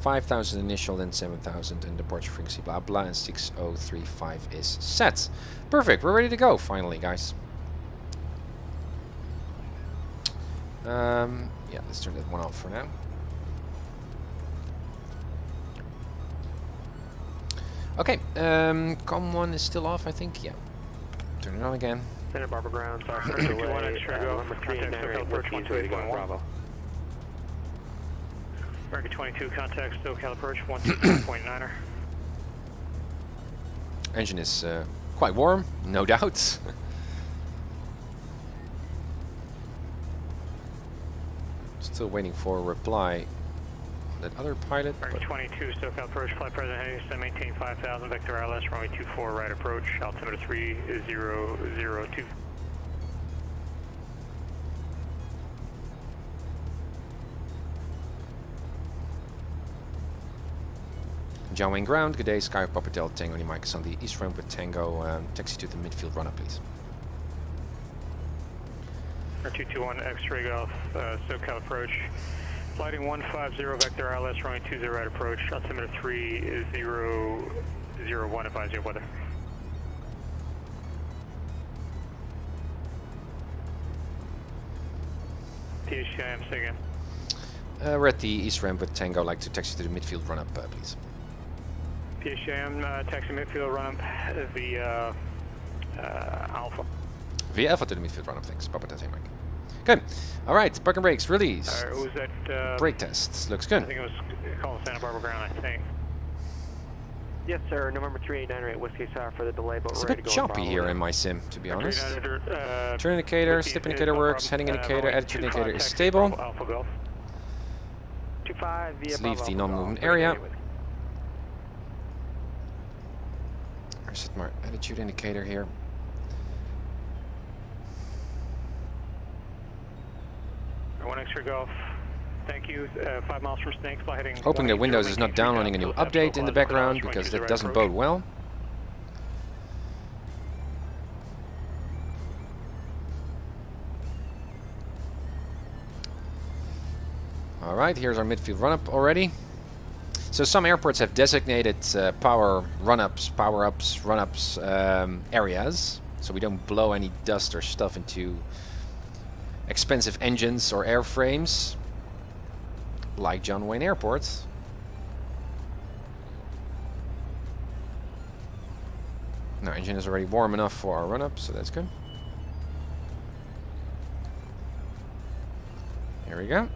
5,000 initial, then 7,000, and departure frequency, blah blah, and 6035 is set. Perfect, we're ready to go finally, guys. Yeah, let's turn that one off for now. Okay, COM1 is still off, I think. Yeah. Turn it on again. Santa Barbara ground, sorry for the delay. Number 398, Whiskey is ready to go on Bravo. American 22, contact SoCal approach 122.9er. Engine is quite warm, no doubt. Still waiting for a reply on that other pilot. American 22, SoCal approach, flight President Henderson, maintain 5,000, vector ILS, runway 24, right approach, altimeter 3002. John Wayne ground, good day, Sky Papa Delta Tango, Mike is on the east ramp with Tango, taxi to the midfield run up please. 221 X-ray Golf, SoCal approach. Flighting 150 vector ILS, runway 20 right approach, altimeter 3001, advise your weather. PHIM, say again. We're at the east ramp with Tango, like to taxi to the midfield run up please. PHIM, taxi midfield run up via Alpha. Via Alpha to the midfield run up, thanks. Papa Delta Mike. Good. Alright, park and brakes, release. Was that, brake test, looks good. I think it was called Santa Barbara ground, I think. Yes, sir. November 389 Whiskey, sorry for the delay, but It's we're a ready bit to go on choppy Bravo. here in my sim, to be honest. Turn Turn indicator, slip indicator works, heading indicator, attitude indicator is stable. Alpha Golf. 25 via Let's leave Bravo, the non-movement Bravo. area. I set my attitude indicator here. One extra golf. Thank you. 5 miles from Snakes, fly heading. Hoping that Windows is not downloading a new update in the background, because that doesn't bode well. Alright, here's our midfield run-up already. So some airports have designated power run-ups, power-ups, run-ups areas, so we don't blow any dust or stuff into expensive engines or airframes, like John Wayne Airport. Our engine is already warm enough for our run-up, so that's good. Here we go.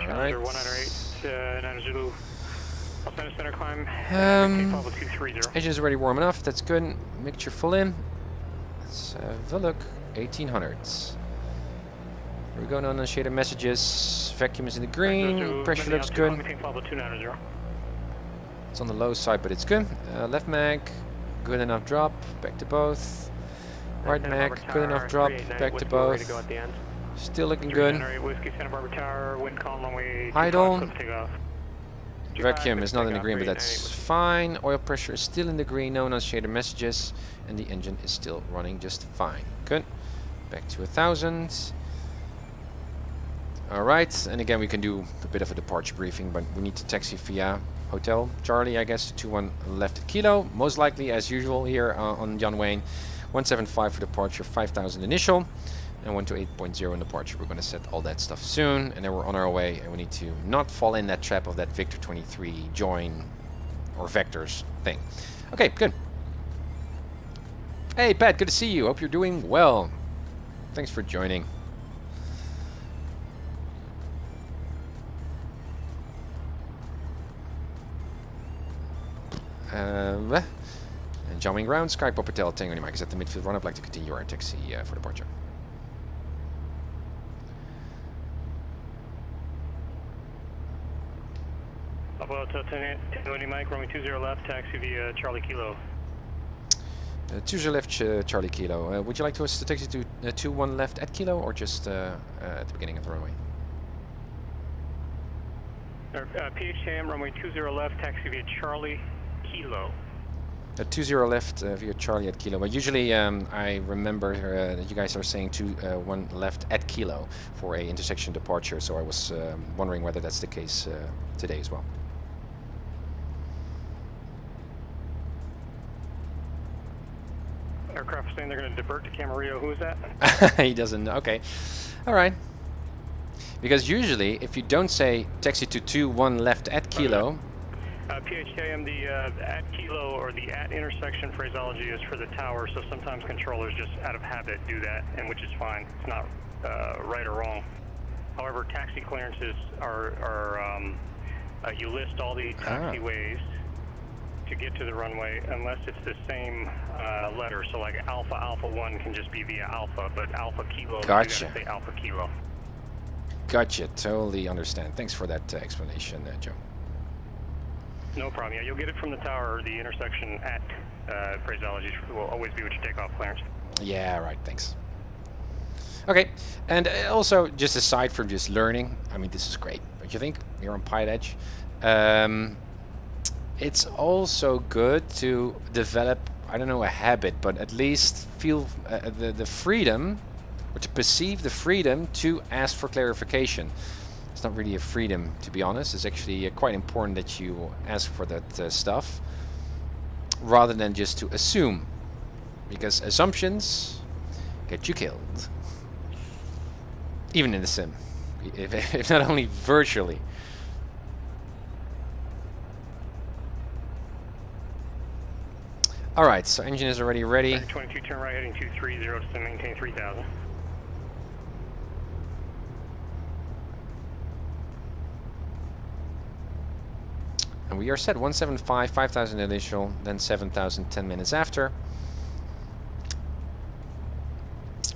Alright. 198, 9 Zulu. Center climb. Engine is already warm enough, that's good. Mixture full in. Let's have a look. 1800s. Here we go, no shaded messages. Vacuum is in the green. Pressure looks good. It's on the low side, but it's good. Left mag, good enough drop. Back to both. Right mag, good enough drop. Back to both. Still looking good. Idle. Vacuum is not in the green, but that's fine. Oil pressure is still in the green, no shaded messages, and the engine is still running just fine. Good. Back to 1,000. Alright, and again we can do a bit of a departure briefing, but we need to taxi via Hotel Charlie, I guess, to 21 left at Kilo. Most likely, as usual, here on John Wayne. 175 for departure, 5,000 initial, and 128.0 in departure. We're going to set all that stuff soon, and then we're on our way, and we need to not fall in that trap of that Victor 23 join or vectors thing. Okay, good. Hey Pat, good to see you. Hope you're doing well. Thanks for joining. And John Wayne ground, Sky Pop Patel, Tango Mike is at the midfield run. I'd like to continue our taxi for departure. Papa Hotel Tango Mike, runway 20 left, taxi via Charlie Kilo. 20 left, Charlie Kilo. Would you like us to taxi to 21 left at Kilo, or just at the beginning of the runway? PHTM, runway 20 left, taxi via Charlie Kilo. 20 left via Charlie at Kilo. But usually I remember that you guys are saying 21 left at Kilo for a intersection departure, so I was wondering whether that's the case today as well. Aircraft saying they're going to divert to Camarillo. Who is that? He doesn't know. Okay. All right. Because usually, if you don't say taxi to 21 left at Kilo... PHKM, the at Kilo or the at intersection phraseology is for the tower, so sometimes controllers just out of habit do that, and which is fine. It's not right or wrong. However, taxi clearances are you list all the taxiways to get to the runway unless it's the same letter. So like Alpha Alpha 1 can just be via Alpha, but Alpha Kilo, Gotcha. you gotta say Alpha Kilo. Gotcha. Totally understand. Thanks for that explanation, Joe. No problem. Yeah, you'll get it from the tower or the intersection at phraseology will always be what you take off clearance. Yeah, right. Thanks. Okay, and also just aside from just learning, I mean, this is great. Don't you think? You're on Pilot Edge. It's also good to develop, I don't know, a habit, but at least feel the freedom, or to perceive the freedom to ask for clarification. It's not really a freedom, to be honest. It's actually quite important that you ask for that stuff, rather than just to assume, because assumptions get you killed, even in the sim, if not only virtually. All right, so engine is already ready. 22, turn right, heading 230 to maintain 3000. And we are set 175, 5,000 initial, then 7,000 10 minutes after.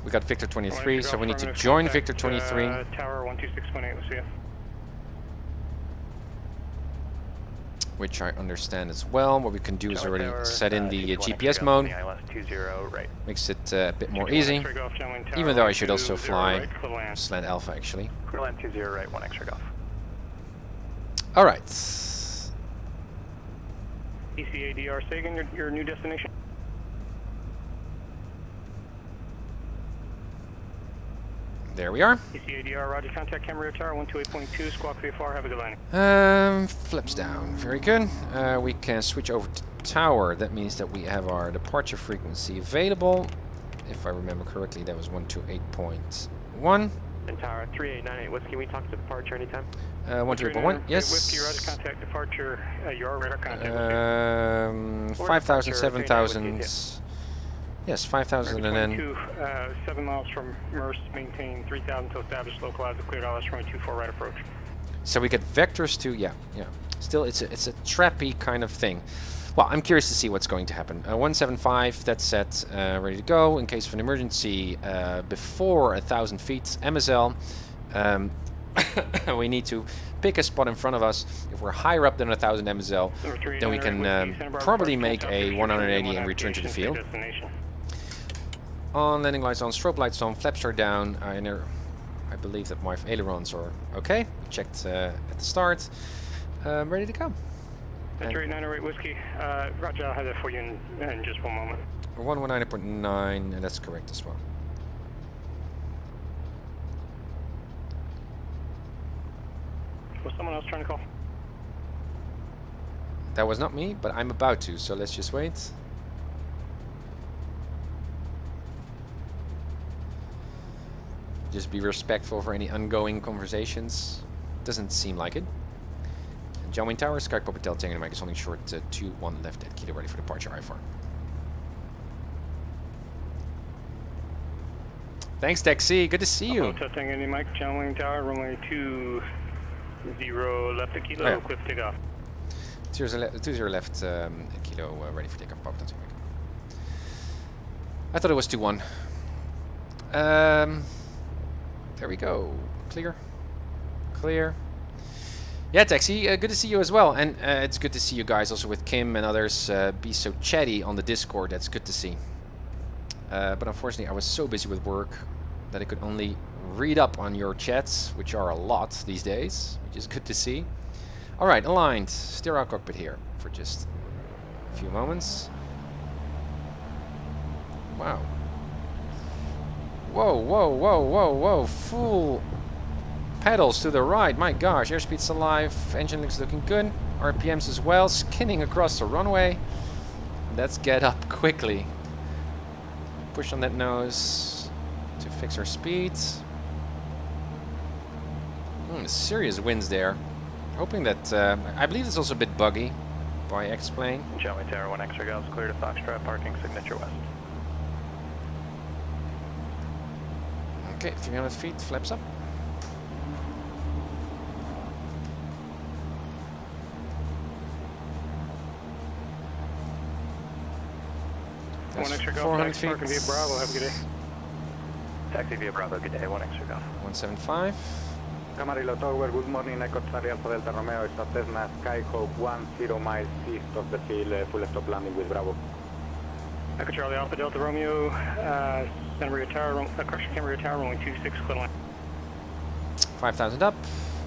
We got Victor 23, so we need to join Victor 23. Tower 12618, we'll see you. Which I understand as well. What we can do is already set in the GPS mode. Makes it a bit more easy. Even though I should also fly Slant Alpha, actually. Clearland 20 right, 1 extra golf. Alright. ECADR Sagan, your new destination. There we are. ECADR, roger, contact Camarillo Tower 128.2, squawk VFR, have a good landing. Flips down, very good. We can switch over to tower. That means that we have our departure frequency available. If I remember correctly, that was 128.1. And tower 3898 Whiskey, we talk to departure anytime? 128.1, yes. Whiskey, roger, contact departure, your radar contact. 5,000, 7,000. Yes, 5,000 and then... 7 miles from Merce, maintain 3,000 to establish localized cleared ILS runway 24 right approach. So we get vectors to, yeah. Still, it's a trappy kind of thing. Well, I'm curious to see what's going to happen. 175, that's set, ready to go in case of an emergency. Before 1,000 feet, MSL. We need to pick a spot in front of us. If we're higher up than 1,000 MSL, then we can probably make a 180 and return to the field. On, landing lights on, strobe lights on, flaps are down. I believe that my ailerons are okay. Checked at the start. Ready to go. That's 908 Whiskey. Roger, I'll have that for you in just one moment. 119.9, and that's correct as well. Was someone else trying to call? That was not me, but I'm about to, so let's just wait. Just be respectful for any ongoing conversations. Doesn't seem like it. John Wayne Tower, Sky Papa Hotel Tango Mike is holding short 2-1 left at Kilo, ready for departure I-4. Thanks, Dexy. Good to see you. Hotel Tango Mike, John Wayne Tower, runway 20 left at Kilo, Oh, yeah. equipped to take off. 20 left Kilo, ready for takeoff. Papa Hotel Tango Mike. I thought it was 2-1. There we go. Clear. Clear. Yeah, Taxi, good to see you as well. And it's good to see you guys also with Kim and others be so chatty on the Discord. That's good to see. But unfortunately, I was so busy with work that I could only read up on your chats, which are a lot these days, which is good to see. All right, aligned. Steer our cockpit here for just a few moments. Wow. Whoa, whoa, whoa, whoa, whoa. Full pedals to the right. My gosh, airspeed's alive. Engine looks looking good. RPMs as well. Skinning across the runway. Let's get up quickly. Push on that nose to fix our speeds. Serious winds there. Hoping that... I believe it's also a bit buggy by X-Plane. John Wayne Tower, 1 extra gals, clear to Foxtrot, parking signature west. Okay, 300 feet, flaps up. One extra gals, 400 taxi, feet. parking via Bravo, have a good day. Taxi via Bravo, good day, 1 extra gals. 175. Camarillo Tower, good morning, Echo Charlie Alpha Delta Romeo, it's a Cessna Skyhawk 10 miles east of the field, full stop landing with Bravo. Echo Charlie Alpha Delta Romeo, Santa Maria Tower, correction, Santa Maria Tower, runway 26, clear line. 5,000 up.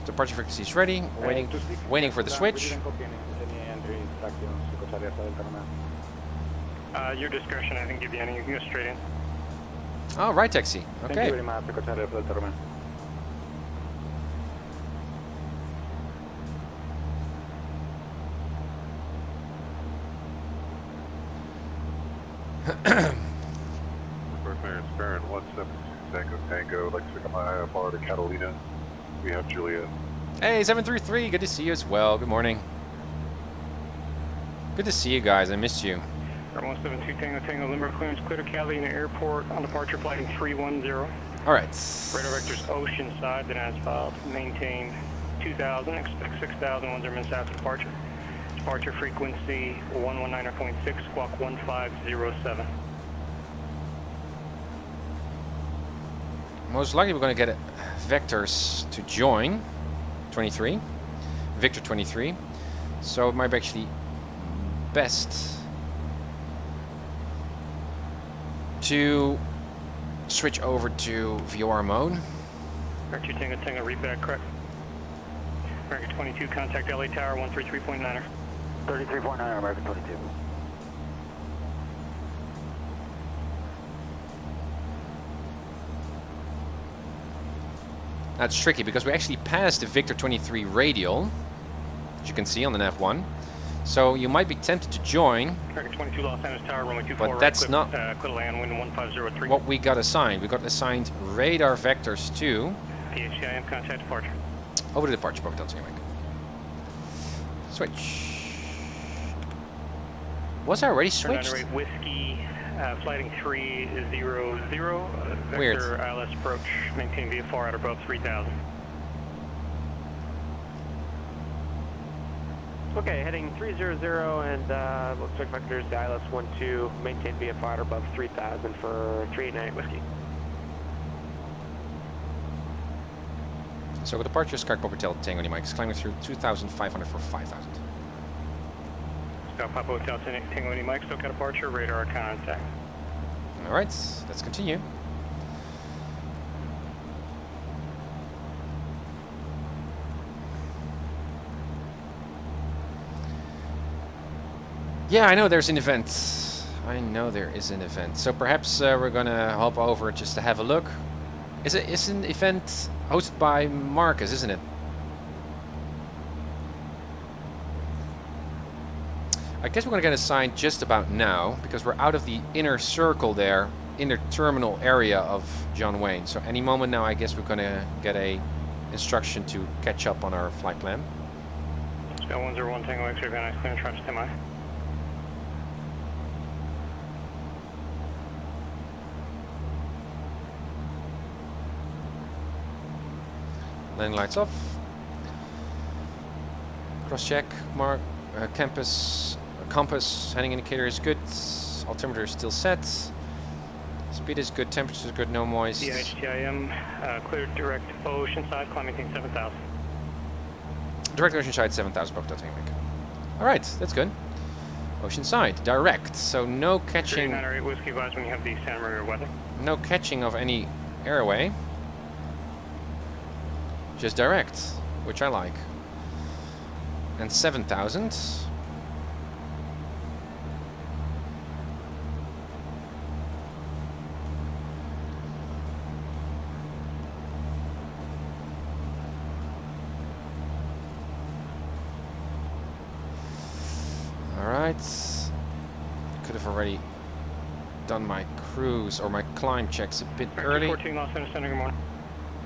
Departure frequency is ready. Waiting for the switch. Your discretion, I didn't give you any, you can go straight in. Oh, right taxi. Okay. Thank you very much, Echo Charlie Alpha Delta Romeo. North Baron 172 Tango Tango, Lexington, IFR to Catalina. We have Juliet. Hey, 733, good to see you as well. Good morning. Good to see you guys. I missed you. 172 Tango Tango, Limber clearance, clear to Catalina Airport on departure flight 310. All right. Radar vectors ocean side, then as filed. Maintain 2,000, expect 6,000, 10 minutes after departure. Departure frequency 119.6, squawk 1507. Most likely we're going to get vectors to join 23, Victor 23. So it might be actually best to switch over to VOR mode. Vector Tango Tango, read back, correct. American 22, contact LA Tower 133.9er. 33.9, American 22. That's tricky because we actually passed the Victor 23 radial, as you can see on the nav1. So you might be tempted to join, American 22, Los Angeles Tower, runway 24, but that's not clear land, wind 1503. what we got assigned. We got assigned radar vectors to PHCIM, contact departure. over to departure, Papa Delta Mike. Switch. Was I already switched? Rate whiskey, flighting 300. Vector Weird. ILS approach, maintain VFR at above 3,000. Okay, heading 300 and looks like vectors ILS 12, maintain VFR at above 3,000 for 389 whiskey. So departure, Sky Papa Delta Tango Mike is climbing through 2,500 for 5,000. Sky Papa Hotel Tango Mike, SoCal departure, radar contact. All right, let's continue. Yeah, I know there's an event. I know there is an event. So perhaps we're gonna hop over just to have a look. It's an event hosted by Marcus, isn't it? I guess we're going to get assigned just about now, because we're out of the inner circle there, inner terminal area of John Wayne. So any moment now, I guess we're going to get a instruction to catch up on our flight plan. Sky 101 Tango X-ray, Van Nuys, clearance, Roger, standby. Landing lights off. Cross check, mark, compass, heading indicator is good. Altimeter is still set. Speed is good, temperature is good, no moist. DHTIM, cleared direct Oceanside, climbing 7,000. Direct Oceanside 7,000, Papa Delta Tango. Alright, that's good. Oceanside, direct, so no catching. 908 Whiskey advise when you have the Santa Maria weather. No catching of any airway. Just direct, which I like. And 7,000. Alright. Could have already done my cruise or my climb checks a bit early. 14 Los Angeles Center, good morning.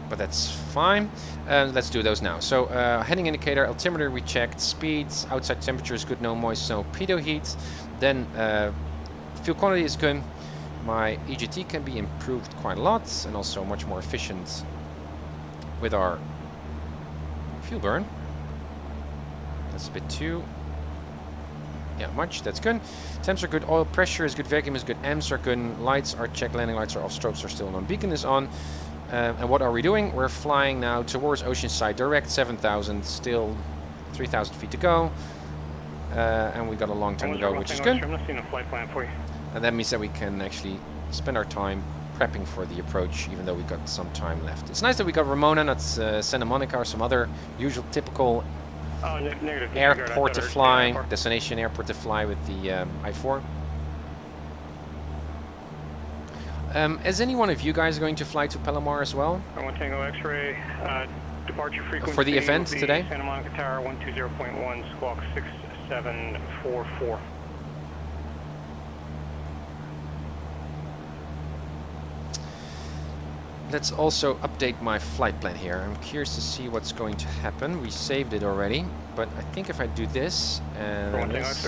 But that's fine. Let's do those now. So heading indicator, altimeter we checked, speeds, outside temperature is good, no moist, no pitot heat. Then fuel quantity is good. My EGT can be improved quite a lot and also much more efficient with our fuel burn. That's a bit too... yeah, much. That's good. Temps are good. Oil pressure is good. Vacuum is good. Amps are good. Lights are checked. Landing lights are off. Strobes are still on. Beacon is on. And what are we doing? We're flying now towards Oceanside direct, 7,000, still 3,000 feet to go. And we got a long time to go, which is good. I'm not seeing a flight plan for you. And that means that we can actually spend our time prepping for the approach, even though we got some time left. It's nice that we got Ramona, not Santa Monica, or some other usual typical airport to fly, destination airport to fly with the I-4. Is any one of you guys going to fly to Palomar as well? I want Tango X-ray, departure frequency for the event today? Santa Monica Tower 120.1, squawk 6744. Let's also update my flight plan here. I'm curious to see what's going to happen. We saved it already, but I think if I do this and this,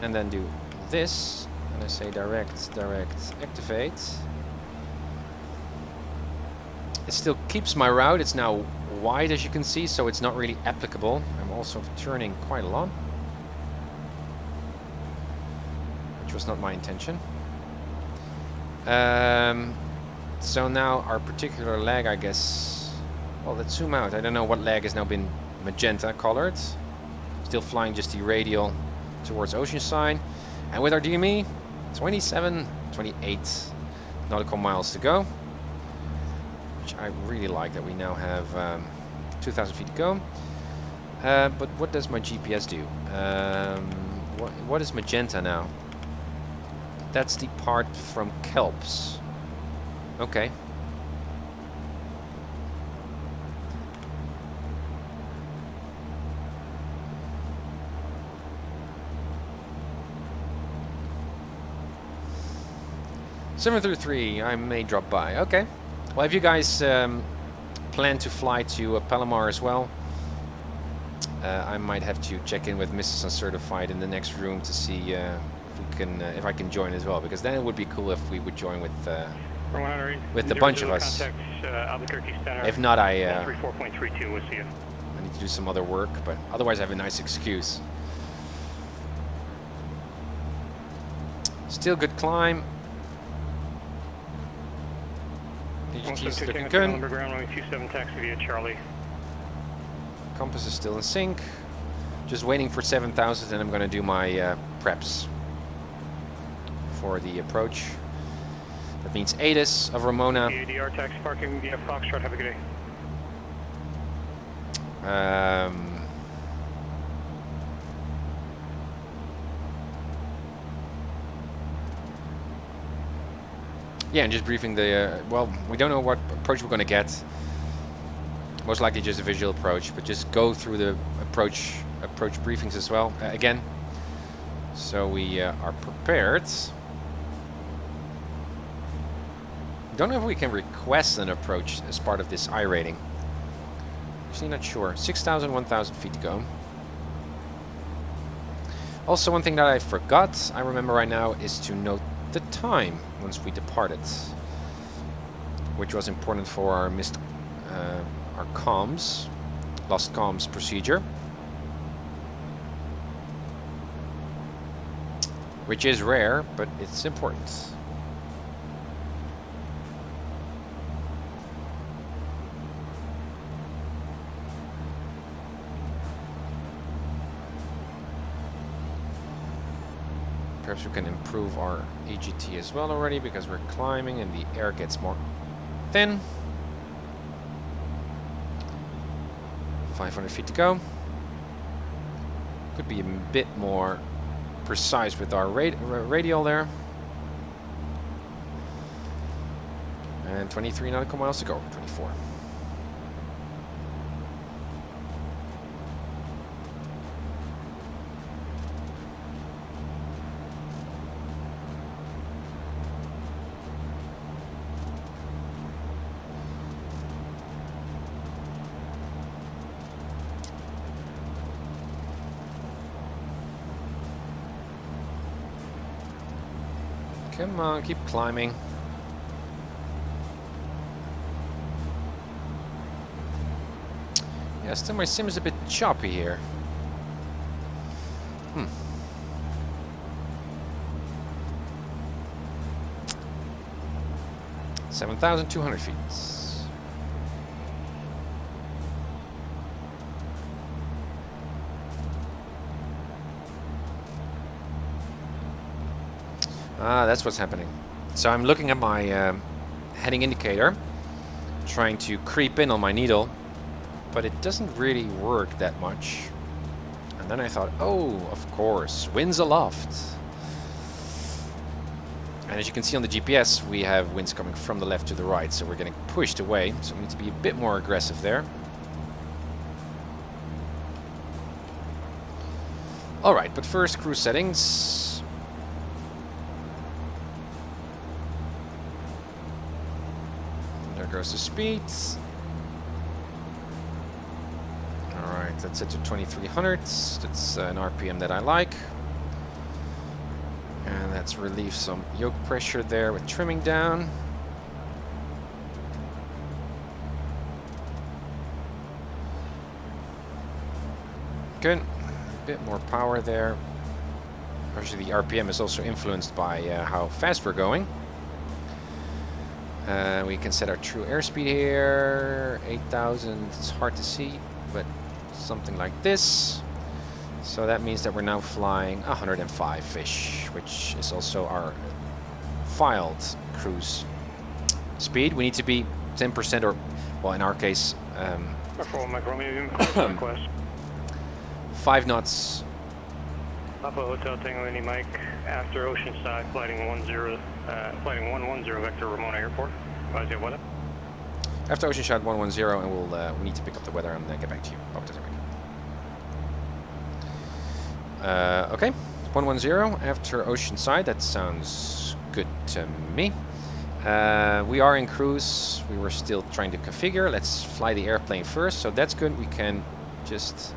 and then do this, and I say direct, activate. It still keeps my route. It's now wide, as you can see, so it's not really applicable. I'm also turning quite a lot, which was not my intention. So now our particular leg, I guess. Well, let's zoom out. I don't know what leg has now been magenta colored. Still flying just the radial towards Oceanside, and with our DME. 28 nautical miles to go, which I really like that we now have 2,000 feet to go. But what does my GPS do? What is magenta now? That's the part from Kelps. Okay. Seven through 3, I may drop by. Okay. Well, if you guys plan to fly to Palomar as well, I might have to check in with Mrs. Uncertified in the next room to see if I can join as well, because then it would be cool if we would join with a bunch of us. If not, I need to do some other work, but otherwise I have a nice excuse. Still good climb. EGT's looking good. Compass is still in sync. Just waiting for 7,000, and I'm going to do my preps for the approach. That means ATIS of Ramona. ADR taxi parking, Foxtrot, have a good day. Yeah, and just briefing the, well, we don't know what approach we're going to get. Most likely just a visual approach, but just go through the approach briefings as well. Again, So we are prepared. Don't know if we can request an approach as part of this I rating. Actually not sure. 6,000, 1,000 feet to go. Also, one thing that I forgot, I remember right now, is to note the time once we departed, which was important for our our comms, lost comms procedure, which is rare, but it's important. Perhaps we can improve our AGT as well already, because we're climbing and the air gets more thin. 500 feet to go. Could be a bit more precise with our radial there. And 23 nautical miles to go. 24. Come on, keep climbing. Yeah, still my sim is a bit choppy here. 7,200 feet. Ah, that's what's happening. So I'm looking at my heading indicator, trying to creep in on my needle, but it doesn't really work that much. And then I thought, oh, of course, winds aloft. And as you can see on the GPS, we have winds coming from the left to the right, so we're getting pushed away. So we need to be a bit more aggressive there. All right, but first, cruise settings. There goes the speed. All right, that's set to 2300. That's an RPM that I like. And let's relieve some yoke pressure there with trimming down. Good. A bit more power there. Actually, the RPM is also influenced by how fast we're going. We can set our true airspeed here. 8,000. It's hard to see, but something like this. So that means that we're now flying 105-ish, which is also our filed cruise speed. We need to be 10% or, well, in our case, 5 knots. Papa Hotel Tango Indy Mike, after Oceanside, flighting 110 vector Ramona Airport. Advise you have weather. After Oceanside 110, and we need to pick up the weather and get back to you. Okay, 110 after Oceanside. That sounds good to me. We are in cruise. We were still trying to configure. Let's fly the airplane first. So that's good. We can just...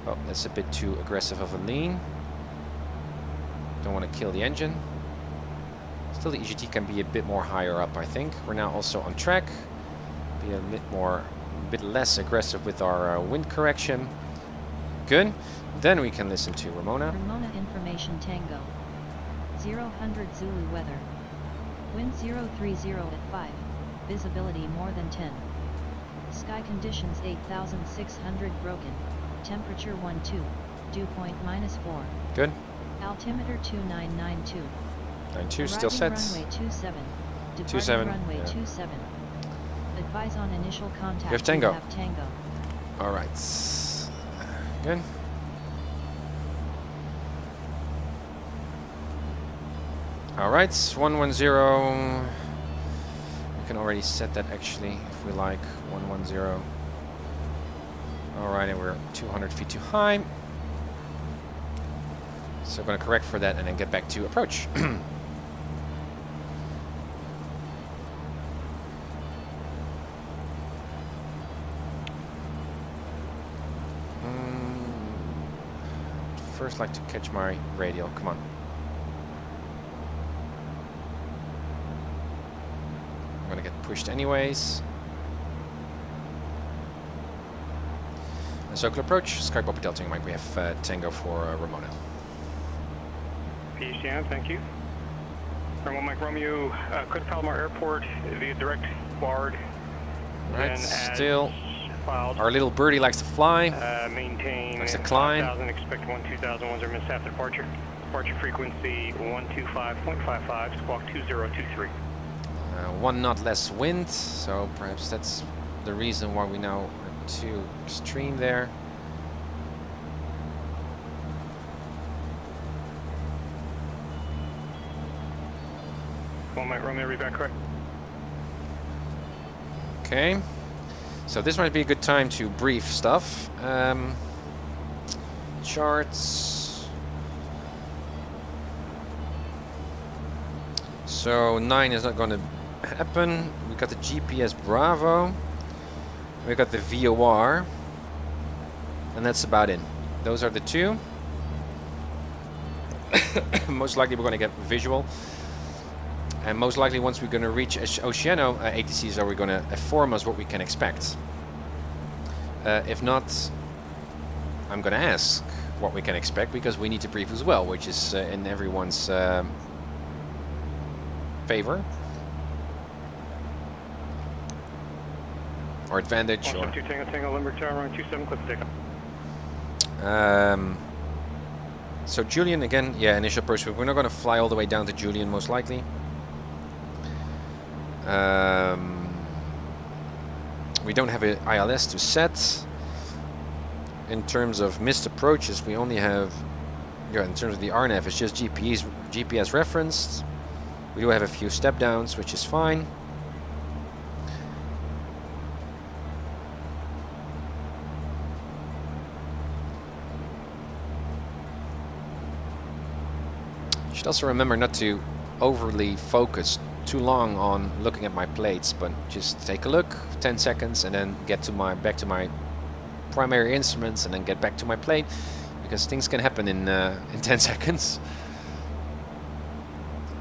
Oh, that's a bit too aggressive of a lean. Don't want to kill the engine. Still, the EGT can be a bit more higher up, I think. We're now also on track. Be a bit less aggressive with our wind correction. Good. Then we can listen to Ramona. Ramona information Tango. 000 Zulu weather. Wind 030 at 5. Visibility more than 10. Sky conditions 8,600 broken. Temperature 12. Dew point -4. Good. Altimeter 2992. 92 still set. Runway 27. 27. Runway Yeah. 27. Advise on initial contact. You have Tango. Have Tango. All right. Good. All right, 110. We can already set that actually if we like. 110. All right, and we're 200 feet too high. So I'm going to correct for that and then get back to approach. First like to catch my radial, come on. I'm gonna get pushed anyways. A circular approach, Sky Papa Delta Mike, we have Tango for Ramona. PHDM, thank you. Ramon Mike Romeo, Cook Palomar Airport via direct BARD. Right, still. Filed. Our little birdie likes to fly. Maintain. Likes to climb. 5,000, expect 12,000, 1 0 minutes after departure. Departure frequency 125.55, squawk 2023. 1 knot less wind, so perhaps that's the reason why we now are too extreme there. One Mike Romeo, read back correct. Okay. So this might be a good time to brief stuff. Charts. So 9 is not going to happen. We got the GPS Bravo. We got the VOR. And that's about it. Those are the two. Most likely we're going to get visual. And most likely once we're going to reach Oceano ATCs, are we going to inform us what we can expect. If not, I'm going to ask what we can expect, because we need to brief as well, which is in everyone's favor. Or advantage. Or Tango, Limber Tower, runway 27, clip takeoff. So Julian, again, yeah, initial approach. We're not going to fly all the way down to Julian, most likely. We don't have an ILS to set. In terms of missed approaches, we only have, yeah, in terms of the RNAV, it's just GPS referenced. We do have a few step downs, which is fine. Should also remember not to overly focus too long on looking at my plates, but just take a look, 10 seconds, and then get to back to my primary instruments, and then get back to my plate, because things can happen in 10 seconds.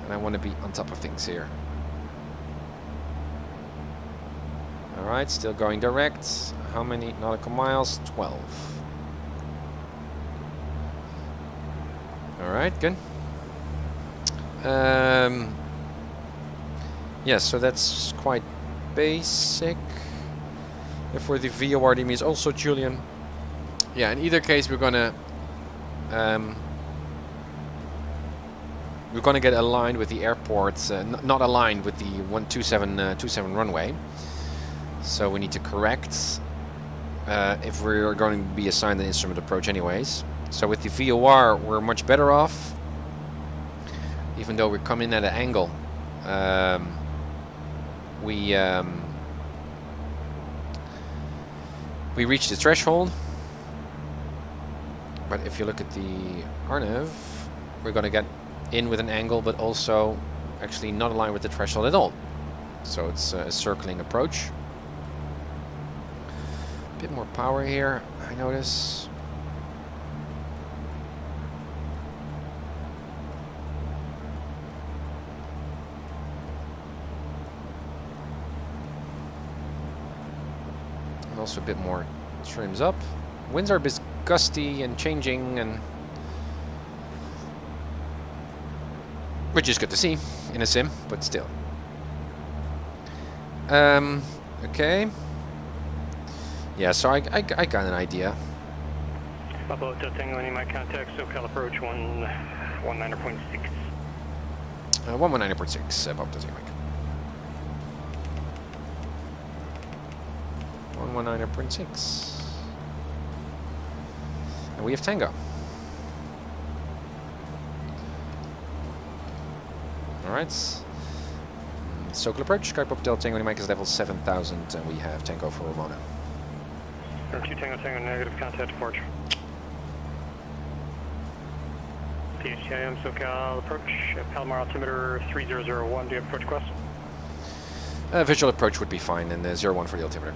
And I want to be on top of things here. Alright, still going direct. How many nautical miles? 12. Alright, good. Yes, so that's quite basic. And for the VOR, that means also Julian. Yeah, in either case, we're gonna get aligned with the airport, not aligned with the 127 runway. So we need to correct if we're going to be assigned an instrument approach, anyways. So with the VOR, we're much better off, even though we come in at an angle. We reach the threshold, but if you look at the RNAV, we're going to get in with an angle, but also actually not aligned with the threshold at all. So it's a circling approach. A bit more power here, I notice. Also a bit more trims up. Winds are a bit gusty and changing, and which is good to see in a sim, but still. Okay. Yeah, so I got an idea. Papa Tango, any my contacts, SoCal approach 119.6. 119.6, Papa Tango. 119.6. And we have Tango. Alright. Circle approach, Sky Pop Delta Tango, Mike is level 7000, and we have Tango for Ramona. 2 Tango Tango, negative contact departure. PHTIM SoCal approach, Palomar altimeter 3001, do you have approach request? Visual approach would be fine, and 01 for the altimeter.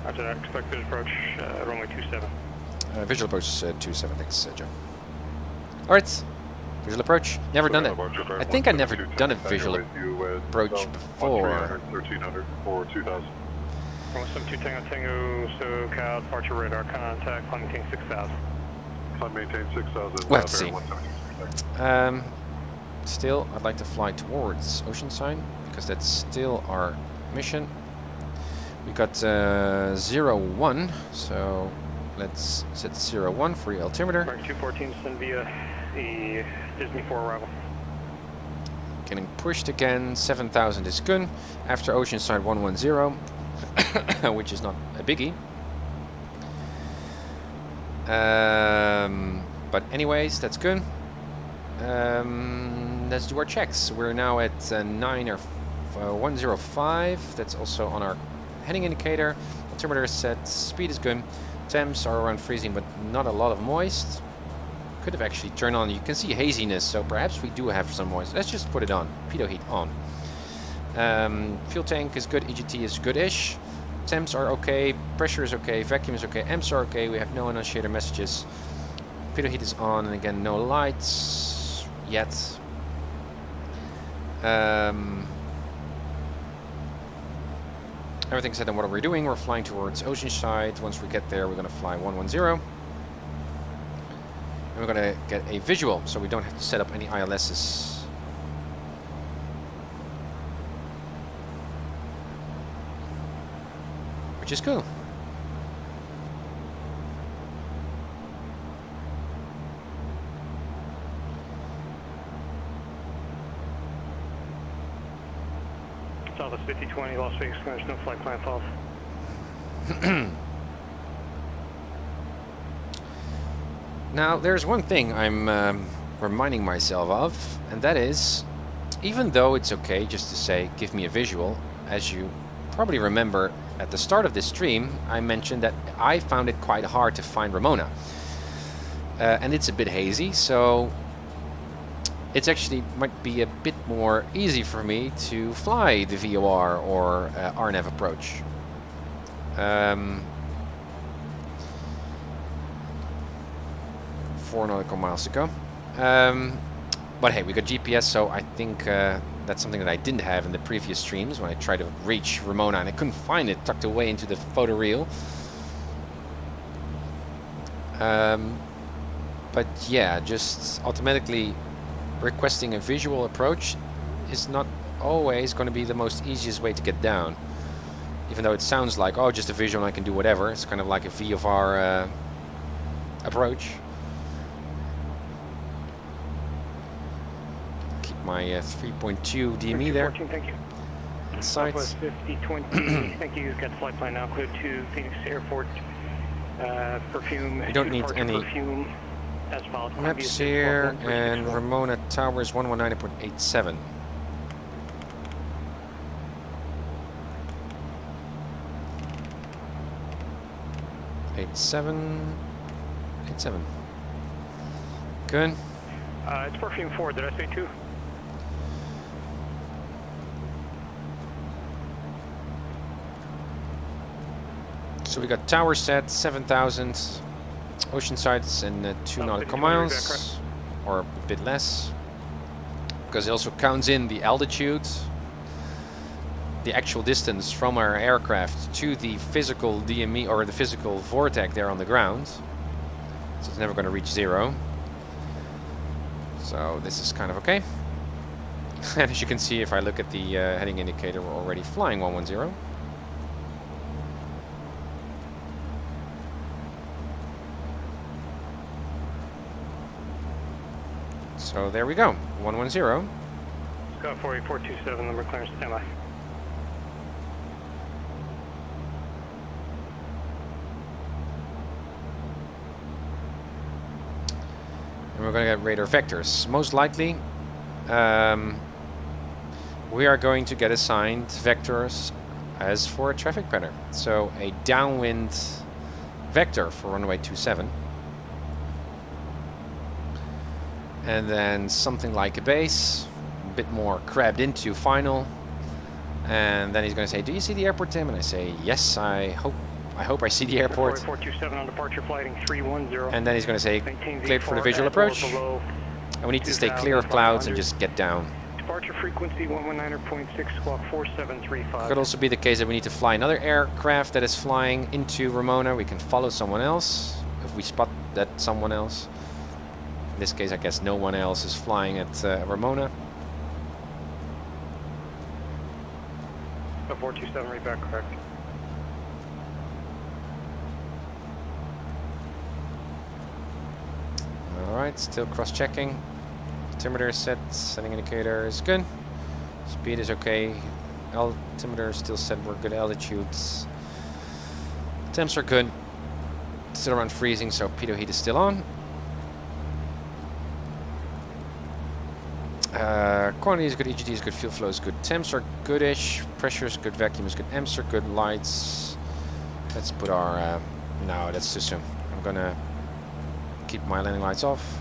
Roger that, expected approach, runway 27. Visual approach 27, thanks, Joe. Alright, visual approach. Never done that. I think I never done a visual approach before. 1300 for 2000. 172 Tango Tango, SoCal, departure radar contact, climb maintain 6000. Climb maintain 6000. Let's see. Still, I'd like to fly towards Oceanside, because that's still our mission. We got 01, so let's set 01 for the altimeter. 214, send via the Disney 4 arrival. Getting pushed again, 7000 is good. After Oceanside 110, which is not a biggie. But anyways, that's good. Let's do our checks. We're now at 9 or 105. That's also on our heading indicator. Altimeter is set. Speed is good. Temps are around freezing, but not a lot of moist. Could have actually turned on. You can see haziness, so perhaps we do have some moist. Let's just put it on. Pitot heat on. Fuel tank is good. EGT is good-ish. Temps are okay. Pressure is okay. Vacuum is okay. Amps are okay. We have no annunciator messages. Pitot heat is on, and again, no lights yet. Everything's set on what we're doing. We're flying towards Oceanside. Once we get there, we're going to fly 110. And we're going to get a visual, so we don't have to set up any ILSs. Which is cool. Southwest 5020, Las Vegas, there's no flight plan false. Now, there's one thing I'm reminding myself of, and that is, even though it's okay just to say, give me a visual, as you probably remember at the start of this stream, I mentioned that I found it quite hard to find Ramona. And it's a bit hazy, so it's actually might be a bit more easy for me to fly the VOR or RNAV approach. 4 nautical miles to go. But hey, we got GPS, so I think that's something that I didn't have in the previous streams when I tried to reach Ramona and I couldn't find it tucked away into the photoreel. But yeah, just automatically requesting a visual approach is not always going to be the most easiest way to get down. Even though it sounds like, oh, just a visual and I can do whatever. It's kind of like a VFR approach. Keep my 3.2 DME there. 14, thank you. Southwest 5020, thank you. Got the flight plan now. Clear to Phoenix Airport. Perfume. You don't need any perfume. maps here, and Ramona Towers 119.87. 87. Good. It's Perfume 4, did I say 2? So we got tower set, 7,000. Oceanside's in 2 nautical miles, or a bit less. Because it also counts in the altitude, the actual distance from our aircraft to the physical DME or the physical vortex there on the ground. So it's never going to reach 0. So this is kind of okay. And as you can see, if I look at the heading indicator, we're already flying 110. So there we go, 110. Scott 48427, number clearance standby. And we're going to get radar vectors. Most likely, we are going to get assigned vectors as for a traffic pattern. So a downwind vector for runway 27. and then something like a base, a bit more crabbed into final, and then he's going to say, "Do you see the airport, Tim?" And I say, "Yes, I hope I see the airport." 427 on departure, flighting 310. And then he's going to say, "Cleared for the visual approach." And we need to stay clear of clouds and just get down. Departure frequency 119.6, squawk 4735. Could also be the case that we need to fly another aircraft that is flying into Ramona. We can follow someone else if we spot that someone else. In this case, I guess no one else is flying at Ramona. 427, read back correct. Alright, still cross-checking. Altimeter is set, setting indicator is good. Speed is okay. Altimeter is still set, we're good altitudes. Temps are good. Still around freezing, so pitot heat is still on. Quantity is good, EGD is good, fuel flow is good. Temps are goodish, pressure is good, vacuum is good, amps are good, lights. Let's put our... no, that's too soon. I'm gonna keep my landing lights off.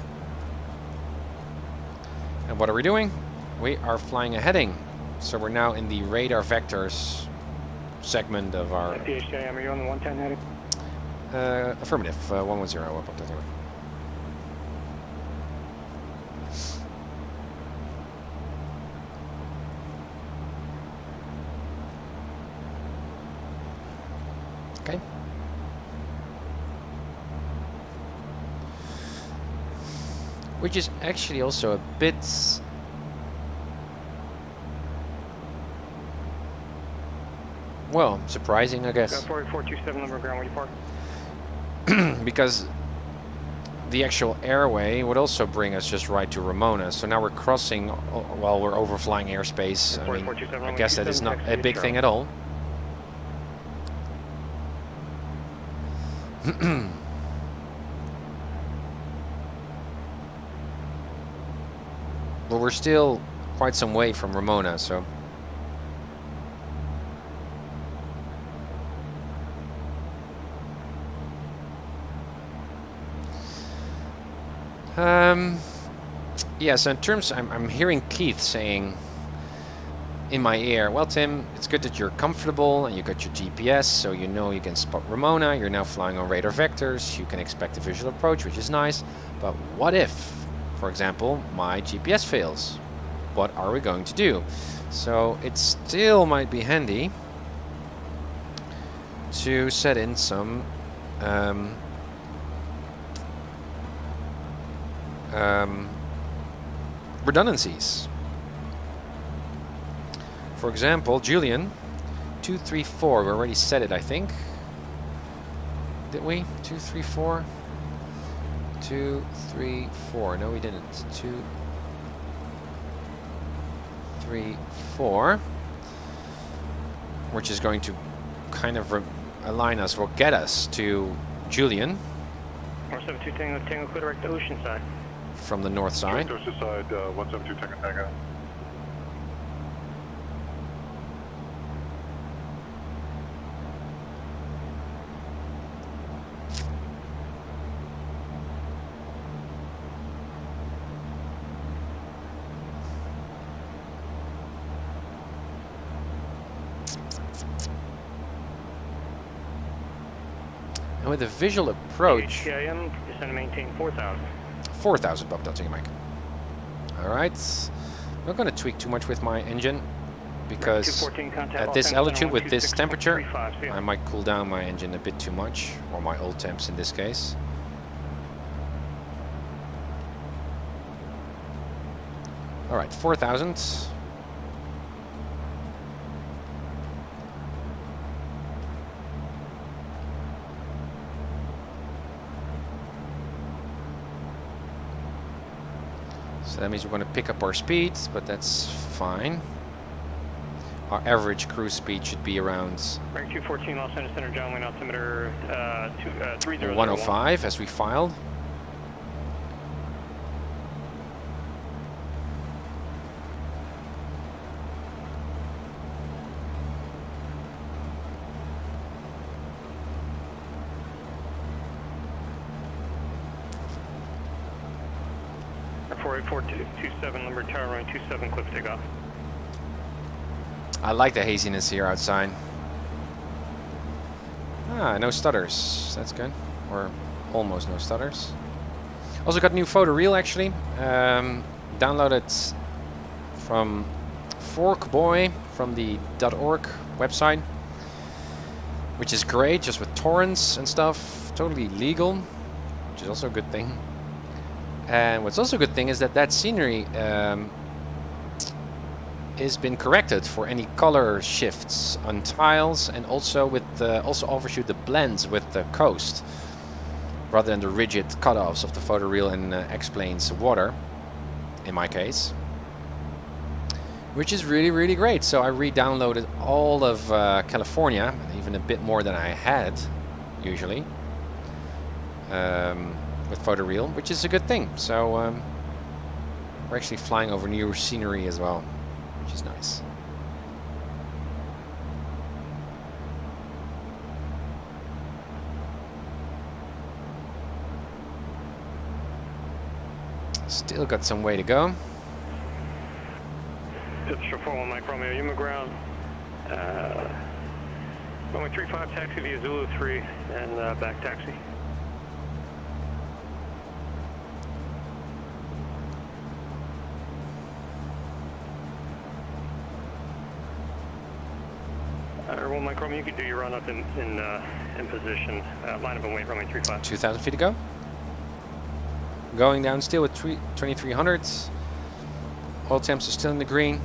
And what are we doing? We are flying a heading. So we're now in the radar vectors segment of our... PHCIM, are you on the 110 heading? Affirmative, 110, up to 0. Okay. Which is actually also a bit... well, surprising, I guess. 427 number ground, where you park? Because the actual airway would also bring us just right to Ramona. So now we're crossing while we're overflying airspace. I mean, I guess that is not a big thing at all. But we're still quite some way from Ramona, so... yeah, so in terms, I'm hearing Keith saying in my ear, "Well, Tim, it's good that you're comfortable and you got your GPS, so you know you can spot Ramona. You're now flying on radar vectors. You can expect a visual approach, which is nice. But what if, for example, my GPS fails? What are we going to do?" So it still might be handy to set in some redundancies. For example, Julian, 234, we already set it, I think. Did we? 234? 234, no we didn't. 234, which is going to kind of align us, or get us to Julian. 172 Tango, Tango, clear direct to Oceanside. From the north side. Oceanside, 172 Tango Tango. And with a visual approach... HCIM, descend and maintain 4,000. 4,000, Bob, that's your mic. Alright. I'm not going to tweak too much with my engine, because at this altitude, with this temperature, I might cool down my engine a bit too much, or my old temps in this case. Alright, 4,000. So that means we're going to pick up our speed, but that's fine. Our average cruise speed should be around 214 Los Angeles Center, John Wayne altimeter 3001. 105 as we filed. Detroit 4227, number tower runway 27, cliff takeoff. I like the haziness here outside. Ah, no stutters. That's good. Or almost no stutters. Also got new photo reel actually. Downloaded from Forkboy from the .org website, which is great, just with torrents and stuff. Totally legal, which is also a good thing. And what's also a good thing is that scenery has been corrected for any color shifts on tiles, and also with also offers you the blends with the coast rather than the rigid cutoffs of the photo reel and X-Planes water, in my case, which is really great. So I re-downloaded all of California, even a bit more than I had usually, with photo reel, which is a good thing. So we're actually flying over new scenery as well, which is nice. Still got some way to go. Pitcher 41 Mike Romeo, Yuma ground. Runway 35 taxi via Zulu 3 and back taxi. One Mike Romeo, you can do your run up in position. Line up and wait, runway 35. 2,000 feet to go. Going down still with 2300s. Oil temps are still in the green.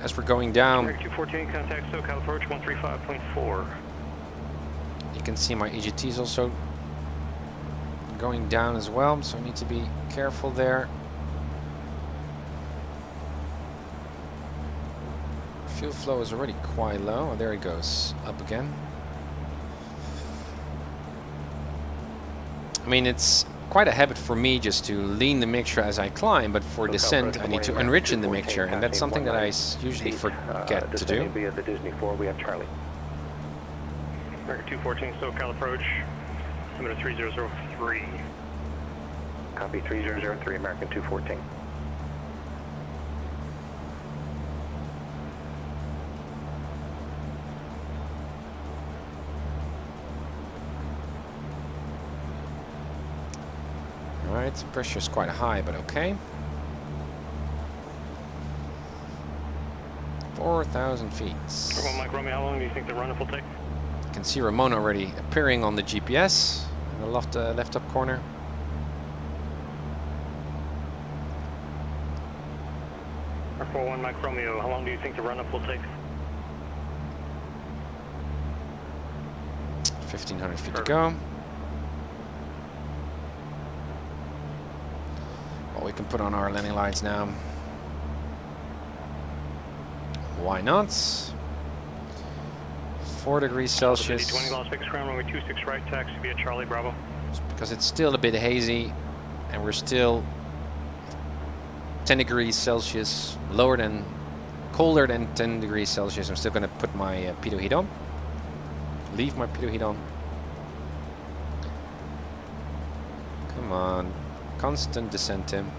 As we're going down, 214, contact SoCal approach 135.4. you can see my EGT is also going down as well, so I need to be careful there. Fuel flow is already quite low. Oh, there it goes up again. I mean, it's quite a habit for me just to lean the mixture as I climb, but for descent I need to enrich in the mixture, and that's something that I usually forget to do. Via the Disney 4, we have Charlie. American 214 SoCal approach, altimeter 3003. Copy 3003, American 214. Alright, pressure is quite high, but okay. 4,000 feet. Mike Romeo, how long do you think the run-up will take? You can see Ramona already appearing on the GPS in the left up corner. R41 Mike Romeo, how long do you think the run-up will take? 1,500 feet to go. Well, we can put on our landing lights now. Why not? 4 degrees Celsius. 20 Las Vegas ground, runway 26 right, taxi via Charlie Bravo. Because it's still a bit hazy, and we're still 10 degrees Celsius colder than 10 degrees Celsius. I'm still going to put my pitot heat on. Leave my pitot heat on. Come on. Constant descent, Tim.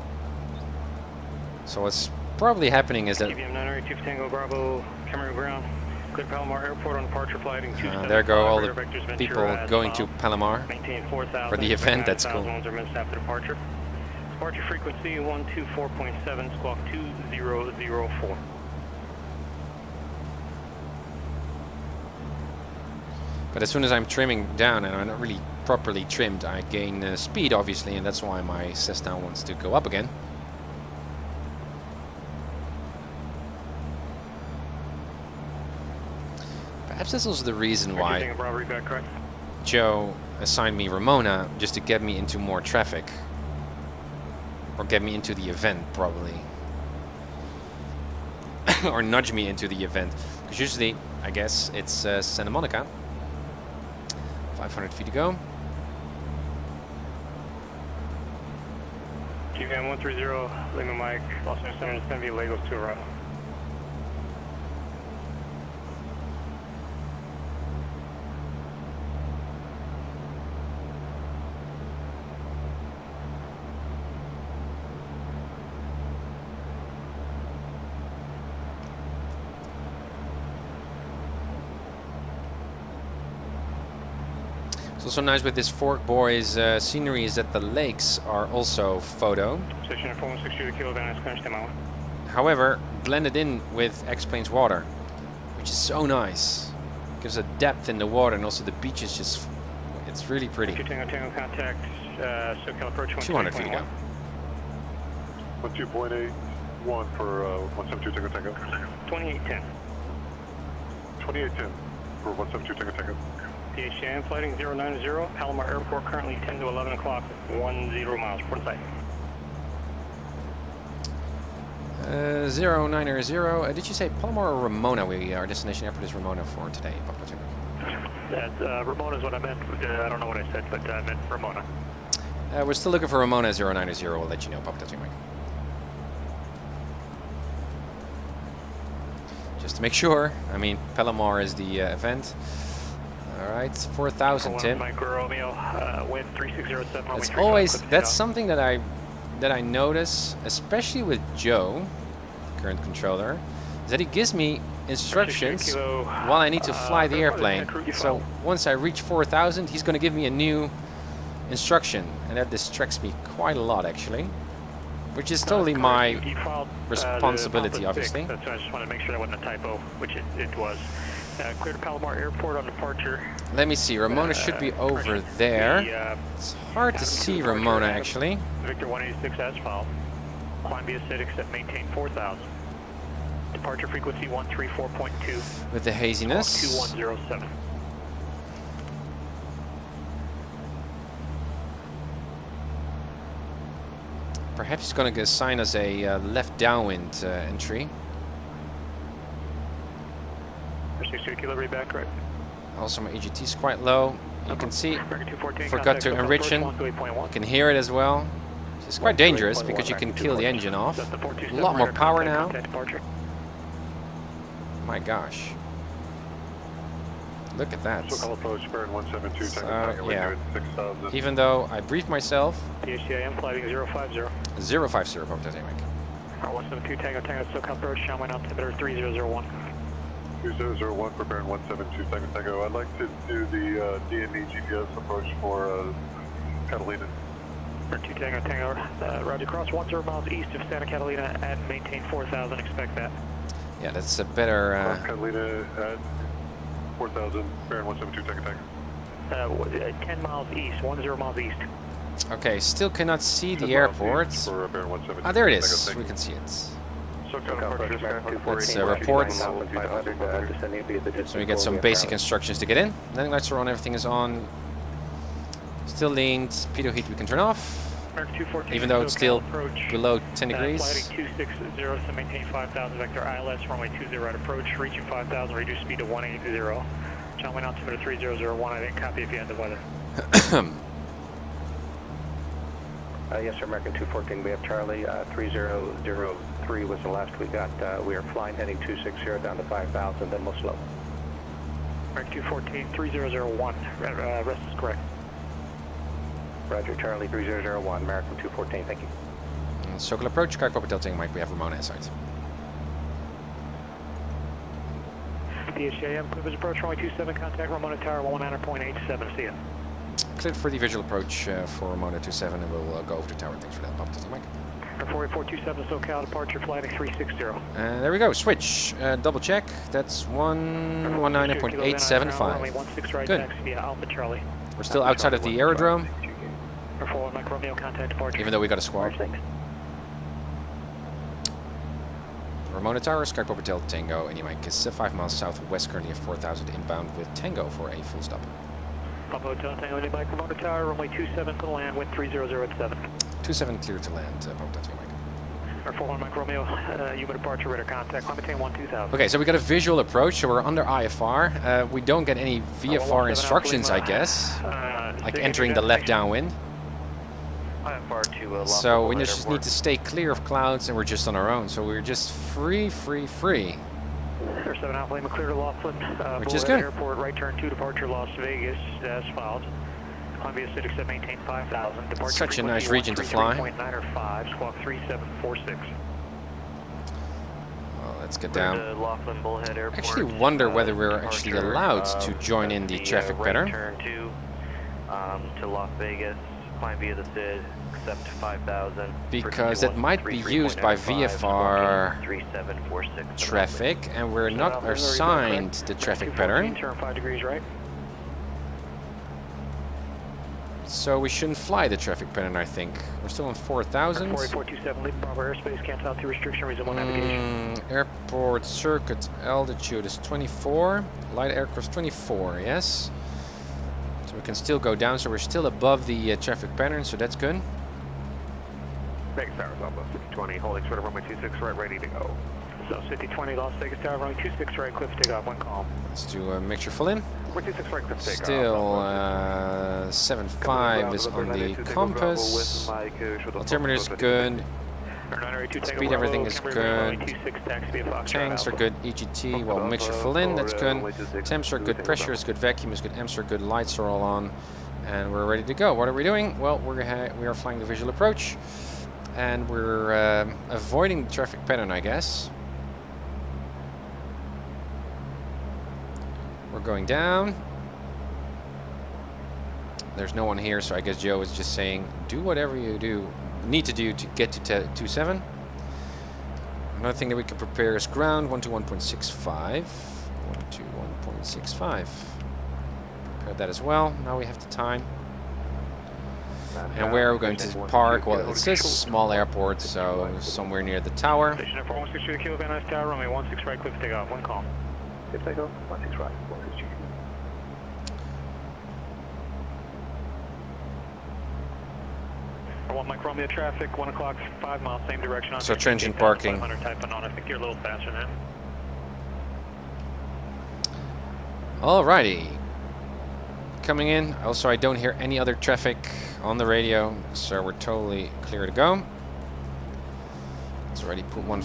So what's probably happening is that TVM 982 Tango Bravo, Cameroon ground, clear Palomar Airport on departure flight. There go all the people going to Palomar maintain 4,000 for the event. That's cool. Minutes after departure. Departure frequency 124.7, squawk 2004. But as soon as I'm trimming down and I'm not really properly trimmed, I gain speed, obviously, and that's why my Cessna wants to go up again. Perhaps this was the reason why Joe assigned me Ramona, just to get me into more traffic. Or get me into the event, probably. Or nudge me into the event. Because usually, I guess, it's Santa Monica. 500 feet to go. GVM 130, Lima Mike, Los Angeles, Center, via Lagos to arrival. It's also nice with this Fork Boys scenery is that the lakes are also photo. Station 4162 Kilo Van Nuys clearance 10 mile. However, blended in with X-Plains water, which is so nice. Gives a depth in the water, and also the beach is just, it's really pretty. Tango contact, SoCal approach 200 feet ago. 12.81 for 172 Tango Tango. 2810. 2810 for 172 Tango Tango. PHM flighting 090, Palomar Airport currently 10 to 11 o'clock, 10 miles, port site. 090, did you say Palomar or Ramona? Our destination airport is Ramona for today. Ramona is what I meant. I don't know what I said, but I meant Ramona. We're still looking for Ramona 090. We'll let you know, Papa Touching Mike. Just to make sure. I mean, Palomar is the event. All right, 4,000, Tim. Wind 3607. It's always, that's something that I notice, especially with Joe, current controller, is that he gives me instructions while I need to fly the airplane. So once I reach 4,000, he's going to give me a new instruction, and that distracts me quite a lot, actually, which is totally my responsibility, obviously. That's why I just wanted to make sure that wasn't a typo, which it was. Clear to Palomar Airport on departure. Let me see, Ramona should be over there. It's hard to see Ramona, actually. Victor 186 as filed. Climb via acidic, set maintain 4,000. Departure frequency 134.2. With the haziness. 2107. Perhaps he's going to assign us a left downwind entry. 62 kilo back right. Also, my EGT is quite low. You can see, forgot to enrich it. You can hear it as well. It's quite dangerous because you can kill the engine off. A lot more power now. My gosh. Look at that. So, yeah. Even though I briefed myself. PHCIM flighting 050. 050, Papa Touching Mike. 172 Tango Tango, SoCal approach, Shanghai altimeter 3001. 2001 for Baron 172 Tango Tango. I'd like to do the DME GPS approach for Catalina. Baron 2 Tango Tango, roger cross 10 miles east of Santa Catalina and maintain 4,000, expect that. Yeah, that's a better... Catalina at 4,000, Baron 172 Tango Tango. 10 miles east, 10 miles east. Okay, still cannot see the airport. Ah, there it is. We can see it. Let's report. So we get some basic instructions to get in. Landing lights are on, everything is on. Still leaned, pitot heat we can turn off. Even though it's still below 10 degrees. Flighting 260, so maintain 5,000 vector ILS, runway 20 right approach, reaching 5,000, reduce speed to 180. John Wayne altimeter 3001, I didn't copy if you had the weather. Yes, sir, American 214, we have Charlie, 3003 was the last we got. We are flying heading 260 down to 5,000, then we'll slow. American 214, 3001, rest is correct. Roger, Charlie 3001, American 214, thank you. SoCal approach, Sky Papa Delta Mike, we have Ramona inside. PHAM, clear approach, runway 27, contact Ramona Tower 190.87, see ya. Cleared for the visual approach for Ramona 27, and we'll go over the tower. Thanks for that, Papa Delta Mike. 48427 SoCal, departure flighting 360. There we go, switch, double check, that's 119.875. Good. We're still outside of the aerodrome, even though we got a squawk. Ramona Tower, Sky Papa Delta Tango, and Mike is 5 miles southwest, currently at 4,000 inbound with Tango for a full stop. Papa Hotel Tango, Mike, Ramona Tower, runway 27 to land, wind 30 at 7. 27 clear to land, Papa Delta Mike. Air 41 Mike Romeo, human departure, radar contact, climb maintain 12000. Okay, so we got a visual approach, so we're under IFR. We don't get any VFR instructions, I guess, like entering the left downwind. So we just need to stay clear of clouds, and we're just on our own. So we're just free. Air 7 Alpha Lima, clear to Laughlin. Which is good. Airport, right turn 2, departure Las Vegas, as filed. Columbia Civic set maintain 5,000. Departure such a nice region to fly. 3.905, squawk 3746. Well, let's get down. I actually wonder whether we're actually allowed to join in the traffic pattern. Turn 2, to Las Vegas. Climb via the SID, accept 5,000. Because it might be used by VFR traffic, and we're not assigned the traffic pattern. Turn 5 degrees right. So we shouldn't fly the traffic pattern, I think. We're still on 4,000. 427, leave Bravo airspace, cancel out to restriction, resume on navigation. Airport circuit altitude is 24. Light aircraft 24, yes. So we can still go down, so we're still above the traffic pattern, so that's good. Vegas Tower, Southwest 5020, holding short of runway 26 right, ready to go. South 5020, Las Vegas Tower, runway 26 right, cliff takeoff, one calm. Let's do a mixture full in. 26 right, cliff takeoff. Still 75 is on the compass. Altimeter is good. Speed, everything is good. Tanks are good. EGT, well, mixture full in, that's good. Temps are good. Pressure is good. Vacuum is good. Amps are good. Lights are all on, and we're ready to go. What are we doing? Well, we are flying the visual approach, and we're avoiding the traffic pattern, I guess. We're going down. There's no one here, so I guess Joe is just saying, do whatever you need to do to get to 27. Another thing that we can prepare is ground 121.65. 121.65. Prepare that as well. Now we have the time. And where are we going to park? Well, it says small airport, so somewhere near the tower. Station at 4162 Kilo Van Nuys Tower, runway 16 right, cliff takeoff, one calm. Cliff takeoff, 16 right, 162. I want Mike Romeo traffic, 1 o'clock, 5 miles, same direction. So transient parking. 500 type on. I think you're a little faster than that. Alrighty. Coming in. Also, I don't hear any other traffic on the radio, so we're totally clear to go. Let's already put one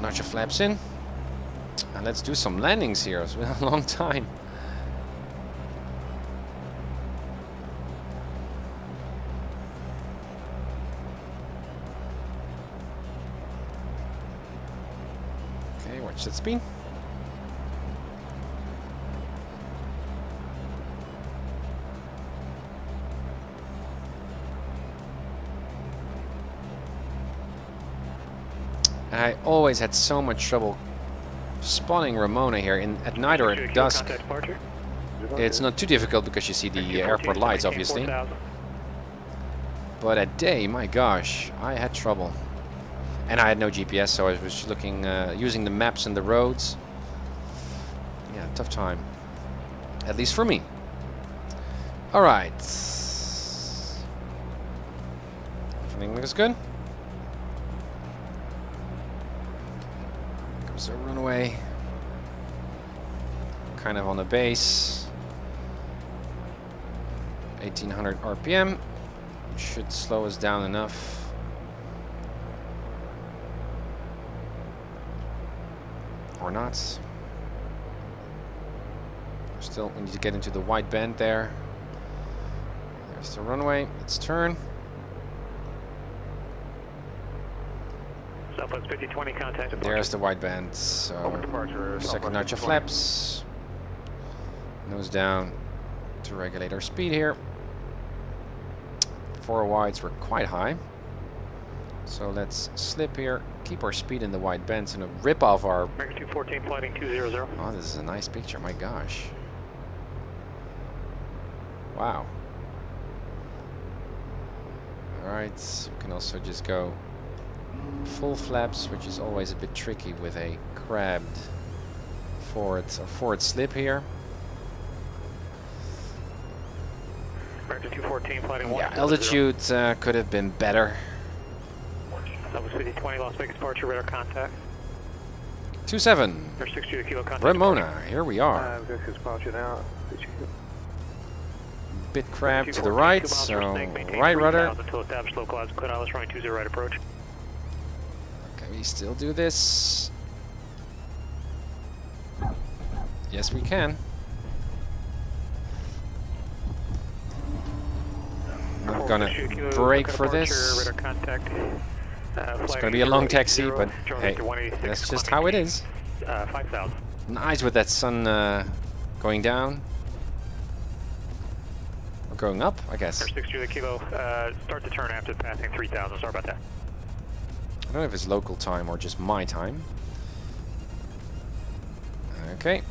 notch of flaps in. And let's do some landings here. It's been a long time. Okay, watch that speed. I always had so much trouble spotting Ramona here at night or at dusk. It's not too difficult because you see the airport lights, obviously. But at day, my gosh, I had trouble. And I had no GPS, so I was looking, using the maps and the roads. Yeah, tough time. At least for me. Alright. Everything looks good. Comes a runway. Kind of on the base. 1800 RPM. Should slow us down enough. Or not. Still, we need to get into the wide band there. There's the runway. Let's turn. Southwest 5020, contact departure. There's the wide band. So, second notch of flaps. Nose down to regulate our speed here. 4 wides were quite high. So let's slip here, keep our speed in the wide bends, and rip off our... American 214, flighting 200. Oh, this is a nice picture, my gosh. Wow. Alright, we can also just go full flaps, which is always a bit tricky with a crabbed forward slip here. American 214, flighting 1. Yeah, altitude could have been better. Southwest 5020, Las Vegas departure, radar contact. 27. Ramona, here we are. Bit crab to the right, so right rudder. Can we still do this? Yes, we can. I'm gonna brake for this. It's gonna be a long taxi, but hey, that's just how it is. We're going up, I guess. 60 the kilo, start the turn after passing 3,000, sorry about that. I don't know if it's local time or just my time. Okay.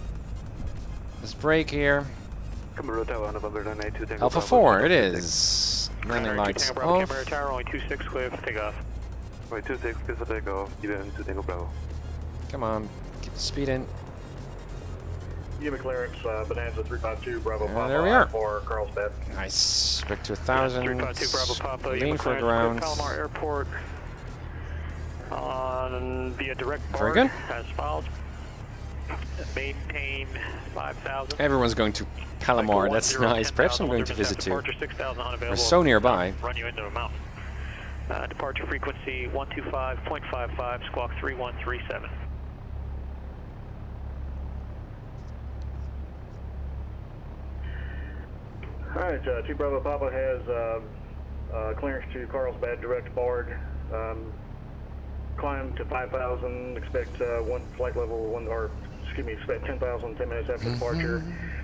Let's brake here. Alpha 4, it is. Landing lights off. Camera tower, only 26, clear for takeoff. Only 26, clear for takeoff. Even to Tango Bravo. Come on, keep the speed in. Unit clearance, Bonanza 352, Bravo Papa. There we are. For Carlsbad. Nice. Back to 1,000. 352, Bravo Papa. Lean for ground. Palomar Airport. On via direct Very board, good. as follows. Maintain 5,000. Everyone's going to Palomar. That's nice. Perhaps I'm going to visit too. We're so nearby. Run you into a mountain. Departure frequency 125.55, squawk 3137. Alright, 2 Bravo Papa has clearance to Carlsbad direct board. Climb to 5,000, expect one flight level, expect 10,000 10 minutes after departure.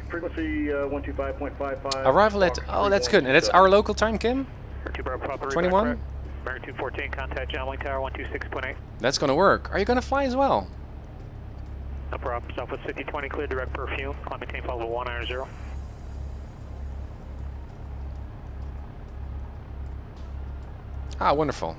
Frequency 125.55. Arrival at, oh, that's good. And that's our local time, Kim? 21? American 214, contact John Wayne Tower 126.8. That's going to work. Are you going to fly as well? No problem. Southwest 5020, clear direct perfume. Climb maintain follow 190. Ah, wonderful.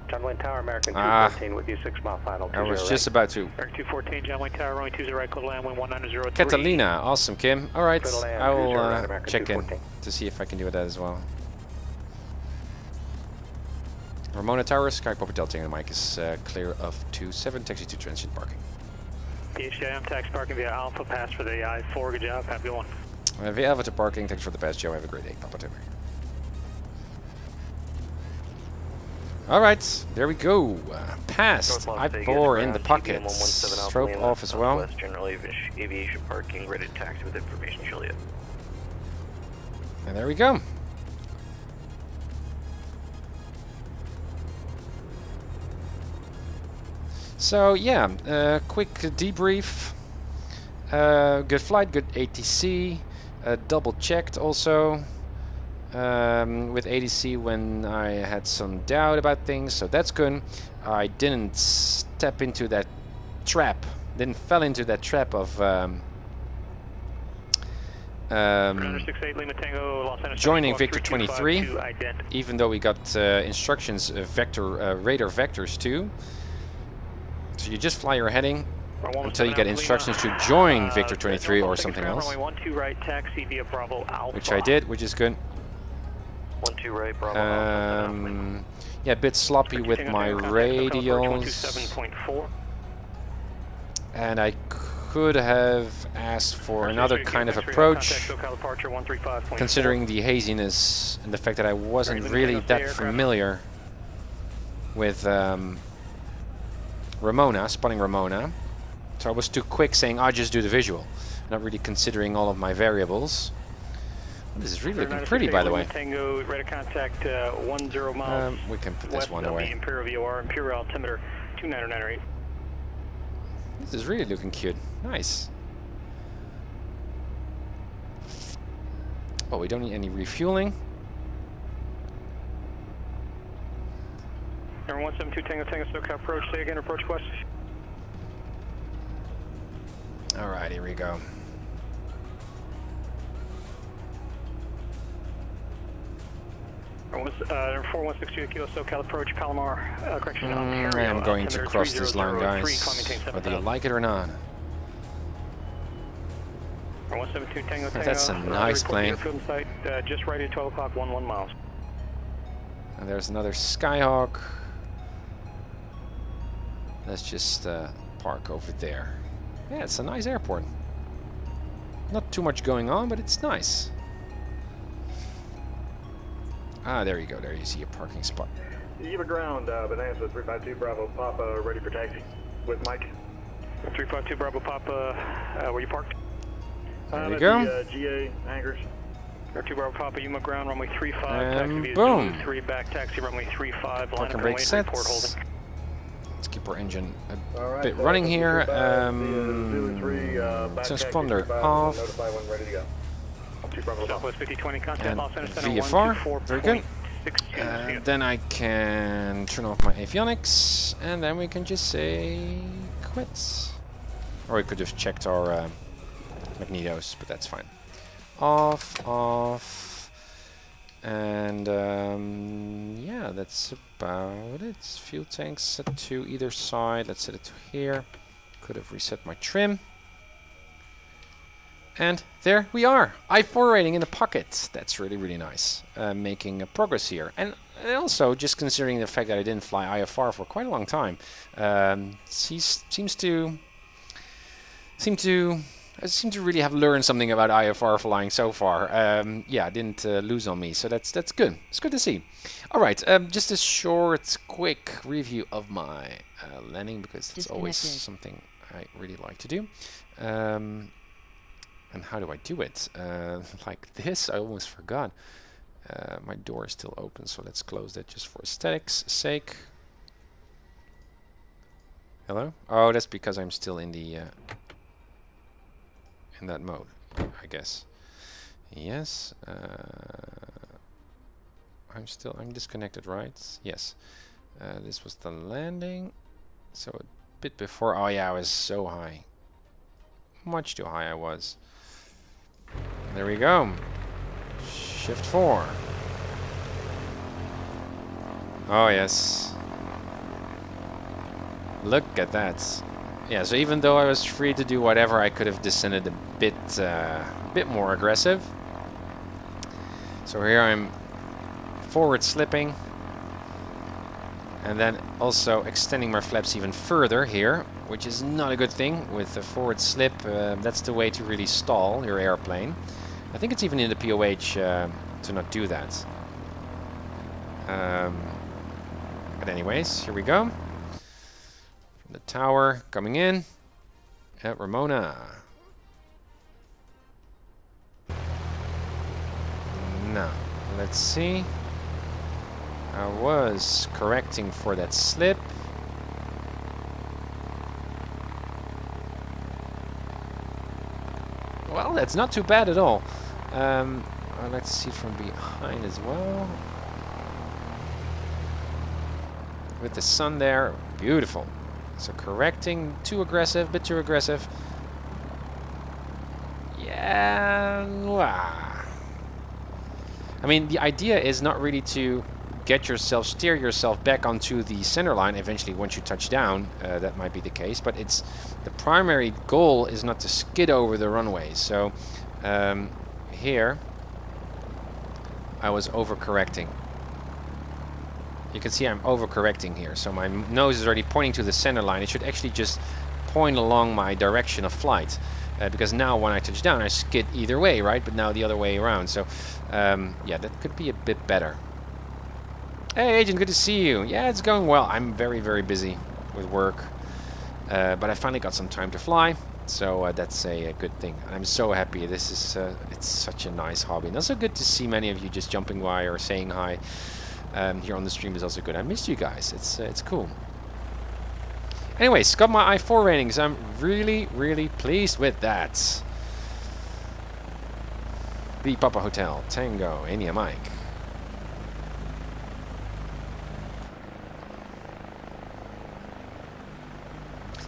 John Wayne Tower, American 214 with you, 6 mile final. I was just about to. American 214, John Wayne Tower, runway 20 right, clear land, wind 190. Catalina, awesome, Kim. All right, I will American check in 214. to see if I can do that as well. Ramona Tower, Sky Papa Delta, and the mic is clear of 27, taxi to transient parking. PHJM, taxi parking via Alpha, pass for the I-4, good job, have a good one. Via Alpha to parking, thanks for the pass, Joe. Have a great day, Papa Timber. Alright, there we go. Passed. I-4 in the pocket. Strobe off as well. General aviation parking, ready to taxi with information, Juliet. And there we go. So yeah, quick debrief. Good flight, good ATC. Double checked also. With ADC when I had some doubt about things, so that's good. I didn't step into that trap, didn't fall into that trap of joining Victor 23, even though we got instructions Vector radar vectors too. So you just fly your heading until you get instructions to join Victor 23 or something else, which I did, which is good. 12 right, Bravo. Yeah, a bit sloppy with my radials, and I could have asked for another kind of approach, considering the haziness and the fact that I wasn't really that familiar with Ramona, spotting Ramona. So I was too quick saying, I'll just do the visual, not really considering all of my variables. This is really looking pretty, by the way. Tango, radar contact 10 miles. We can put this one away. Imperial VOR, Imperial altimeter 2998. This is really looking cute. Nice. Oh, we don't need any refueling. Air 172 Tango Tango SoCal approach. Say again, approach west. Alright, here we go. Air 4162 Kilo SoCal approach, Palomar, correction, I am going to cross this line, guys, whether you like it or not. Air 172 Tango Tango. That's a nice plane. Site, just right at 12 o'clock, 11 miles. And there's another Skyhawk. Let's just park over there. Yeah, it's a nice airport. Not too much going on, but it's nice. Ah, there you go. There you see a parking spot. You have a ground, Bonanza 352 Bravo Papa, ready for taxi with Mike. 352 Bravo Papa, where you parked? There you go. The, GA hangars. 2 Bravo Papa, Yuma ground, runway 35, and taxi boom. 3 back, taxi runway 35, line Parking up brake and set. report holding. Let's keep our engine a Alright, bit running here. Zulu 3, Transponder off. Notify when ready to go. Southwest 5020, contact And Los Angeles Center VFR, very good. 124.62. Then I can turn off my avionics, and then we can just say quits. Or we could have checked our magnetos, but that's fine. Off, and yeah, that's about it. Fuel tanks set to either side. Let's set it to here. Could have reset my trim. And there we are, I4 rating in the pocket. That's really, really nice. Making progress here. And also, just considering the fact that I didn't fly IFR for quite a long time, seems to really have learned something about IFR flying so far. Yeah, didn't lose on me, so that's good. It's good to see. All right, just a short, quick review of my landing, because it's always something I really like to do. And how do I do it? Like this? I almost forgot. My door is still open, so let's close that just for aesthetics' sake. Hello? Oh, that's because I'm still in the in that mode, I guess. Yes. I'm disconnected, right? Yes. This was the landing. So a bit before. Oh yeah, I was so high. Much too high I was. There we go. Shift 4. Oh yes. Look at that. Yeah, so even though I was free to do whatever, I could have descended a bit more aggressive. So here I'm forward slipping, and then also extending my flaps even further here, which is not a good thing with a forward slip. That's the way to really stall your airplane. I think it's even in the POH to not do that. But anyways, here we go. From the tower coming in at Ramona. Now, let's see. I was correcting for that slip. Well, that's not too bad at all. Let's see from behind as well. With the sun there, beautiful. So correcting, too aggressive, bit too aggressive. Yeah. I mean, the idea is not really to steer yourself back onto the center line eventually once you touch down. That might be the case, but it's the primary goal is not to skid over the runway. So here I was overcorrecting. You can see I'm overcorrecting here, so my nose is already pointing to the center line. It should actually just point along my direction of flight, because now when I touch down I skid either way, right? But now the other way around. So yeah, that could be a bit better. Hey Agent, good to see you. Yeah, it's going well. I'm very, very busy with work, but I finally got some time to fly, so that's a good thing. I'm so happy. This is it's such a nice hobby, and also good to see many of you just jumping by or saying hi. Here on the stream is also good. I missed you guys. It's cool. Anyways, got my I4 ratings. I'm really, really pleased with that. The Papa Hotel, Tango, India Mike.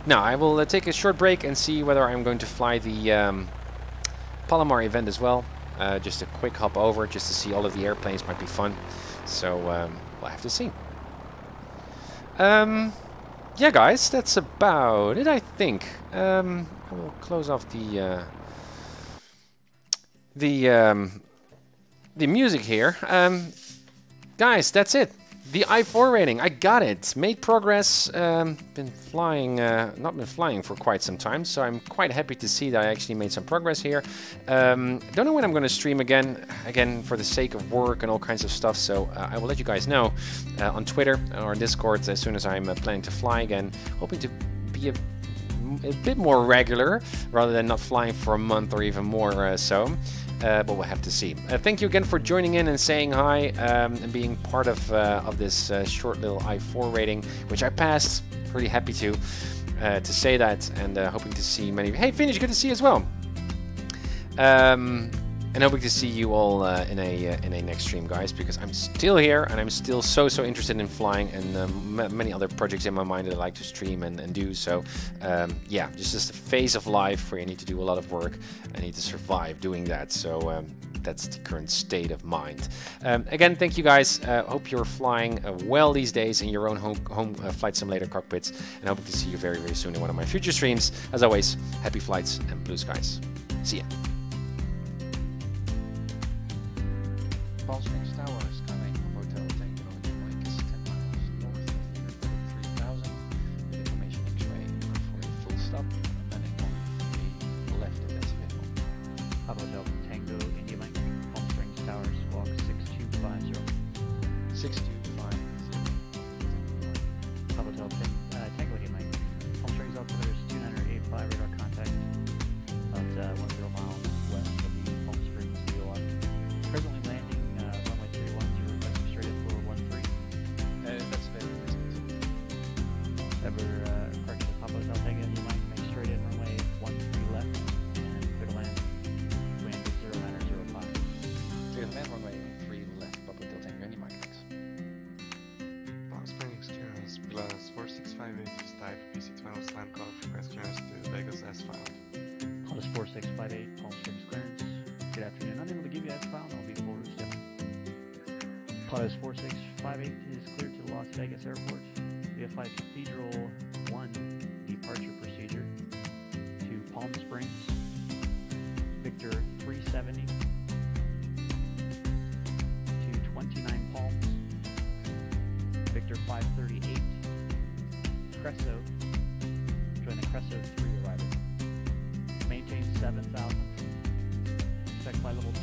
Now, I will take a short break and see whether I'm going to fly the Palomar event as well. Just a quick hop over, just to see all of the airplanes. Might be fun. So, we'll have to see. Yeah, guys, that's about it, I think. I will close off the music here. Guys, that's it. The I4 rating, I got it. Made progress. Been flying, not been flying for quite some time, so I'm quite happy to see that I actually made some progress here. Don't know when I'm going to stream again for the sake of work and all kinds of stuff. So I will let you guys know on Twitter or Discord as soon as I'm planning to fly again. Hoping to be a bit more regular, rather than not flying for a month or even more so. But we'll have to see. Thank you again for joining in and saying hi and being part of this short little I-4 rating, which I passed. Pretty happy to say that, and hoping to see many of you. Hey, Finish, good to see you as well. And hoping to see you all in a next stream, guys, because I'm still here and I'm still so interested in flying, and many other projects in my mind that I like to stream and do. So yeah, just a phase of life where you need to do a lot of work. I need to survive doing that. So that's the current state of mind. Again, thank you guys. Hope you're flying well these days in your own home flight simulator cockpits, and hoping to see you very soon in one of my future streams. As always, happy flights and blue skies. See ya. Palm Springs Tower, Skylane Hotel Tango, Mike is 10 miles north of here, 3000. With information X-ray for a full stop, landing on the left if that's available. Papa Delta Tango, India Mike, Palm Springs Tower, squawk 6250. 6250. Papa Delta Tango, India Mike, Palm Springs altimeter is 2985, radar contact about 10 miles west of the Palm Springs VOR. Presently landing runway 31 through Western straight up for 13. That's available. Ever correction, Papa Delta Tango, India Mike, make straight in runway 13 left and clear to land. Wind is 0905. Clear to land, runway 3 left, Papa Delta Tango, India Mike. Palm Springs clearance plus 4658 is type PC-12 slam call request clearance to Vegas as filed. Honda's 4658, Palm Springs clearance. Good afternoon. Unable to give you that file, and I'll be full route step. Honda's 4658 is cleared to Las Vegas Airport via Flight Cathedral 1 departure procedure to Palm Springs, Victor 370 to 29 Palms, Victor 538, Cresso, join the Cresso 3 arrival. Maintain 7000. Expect flight level 2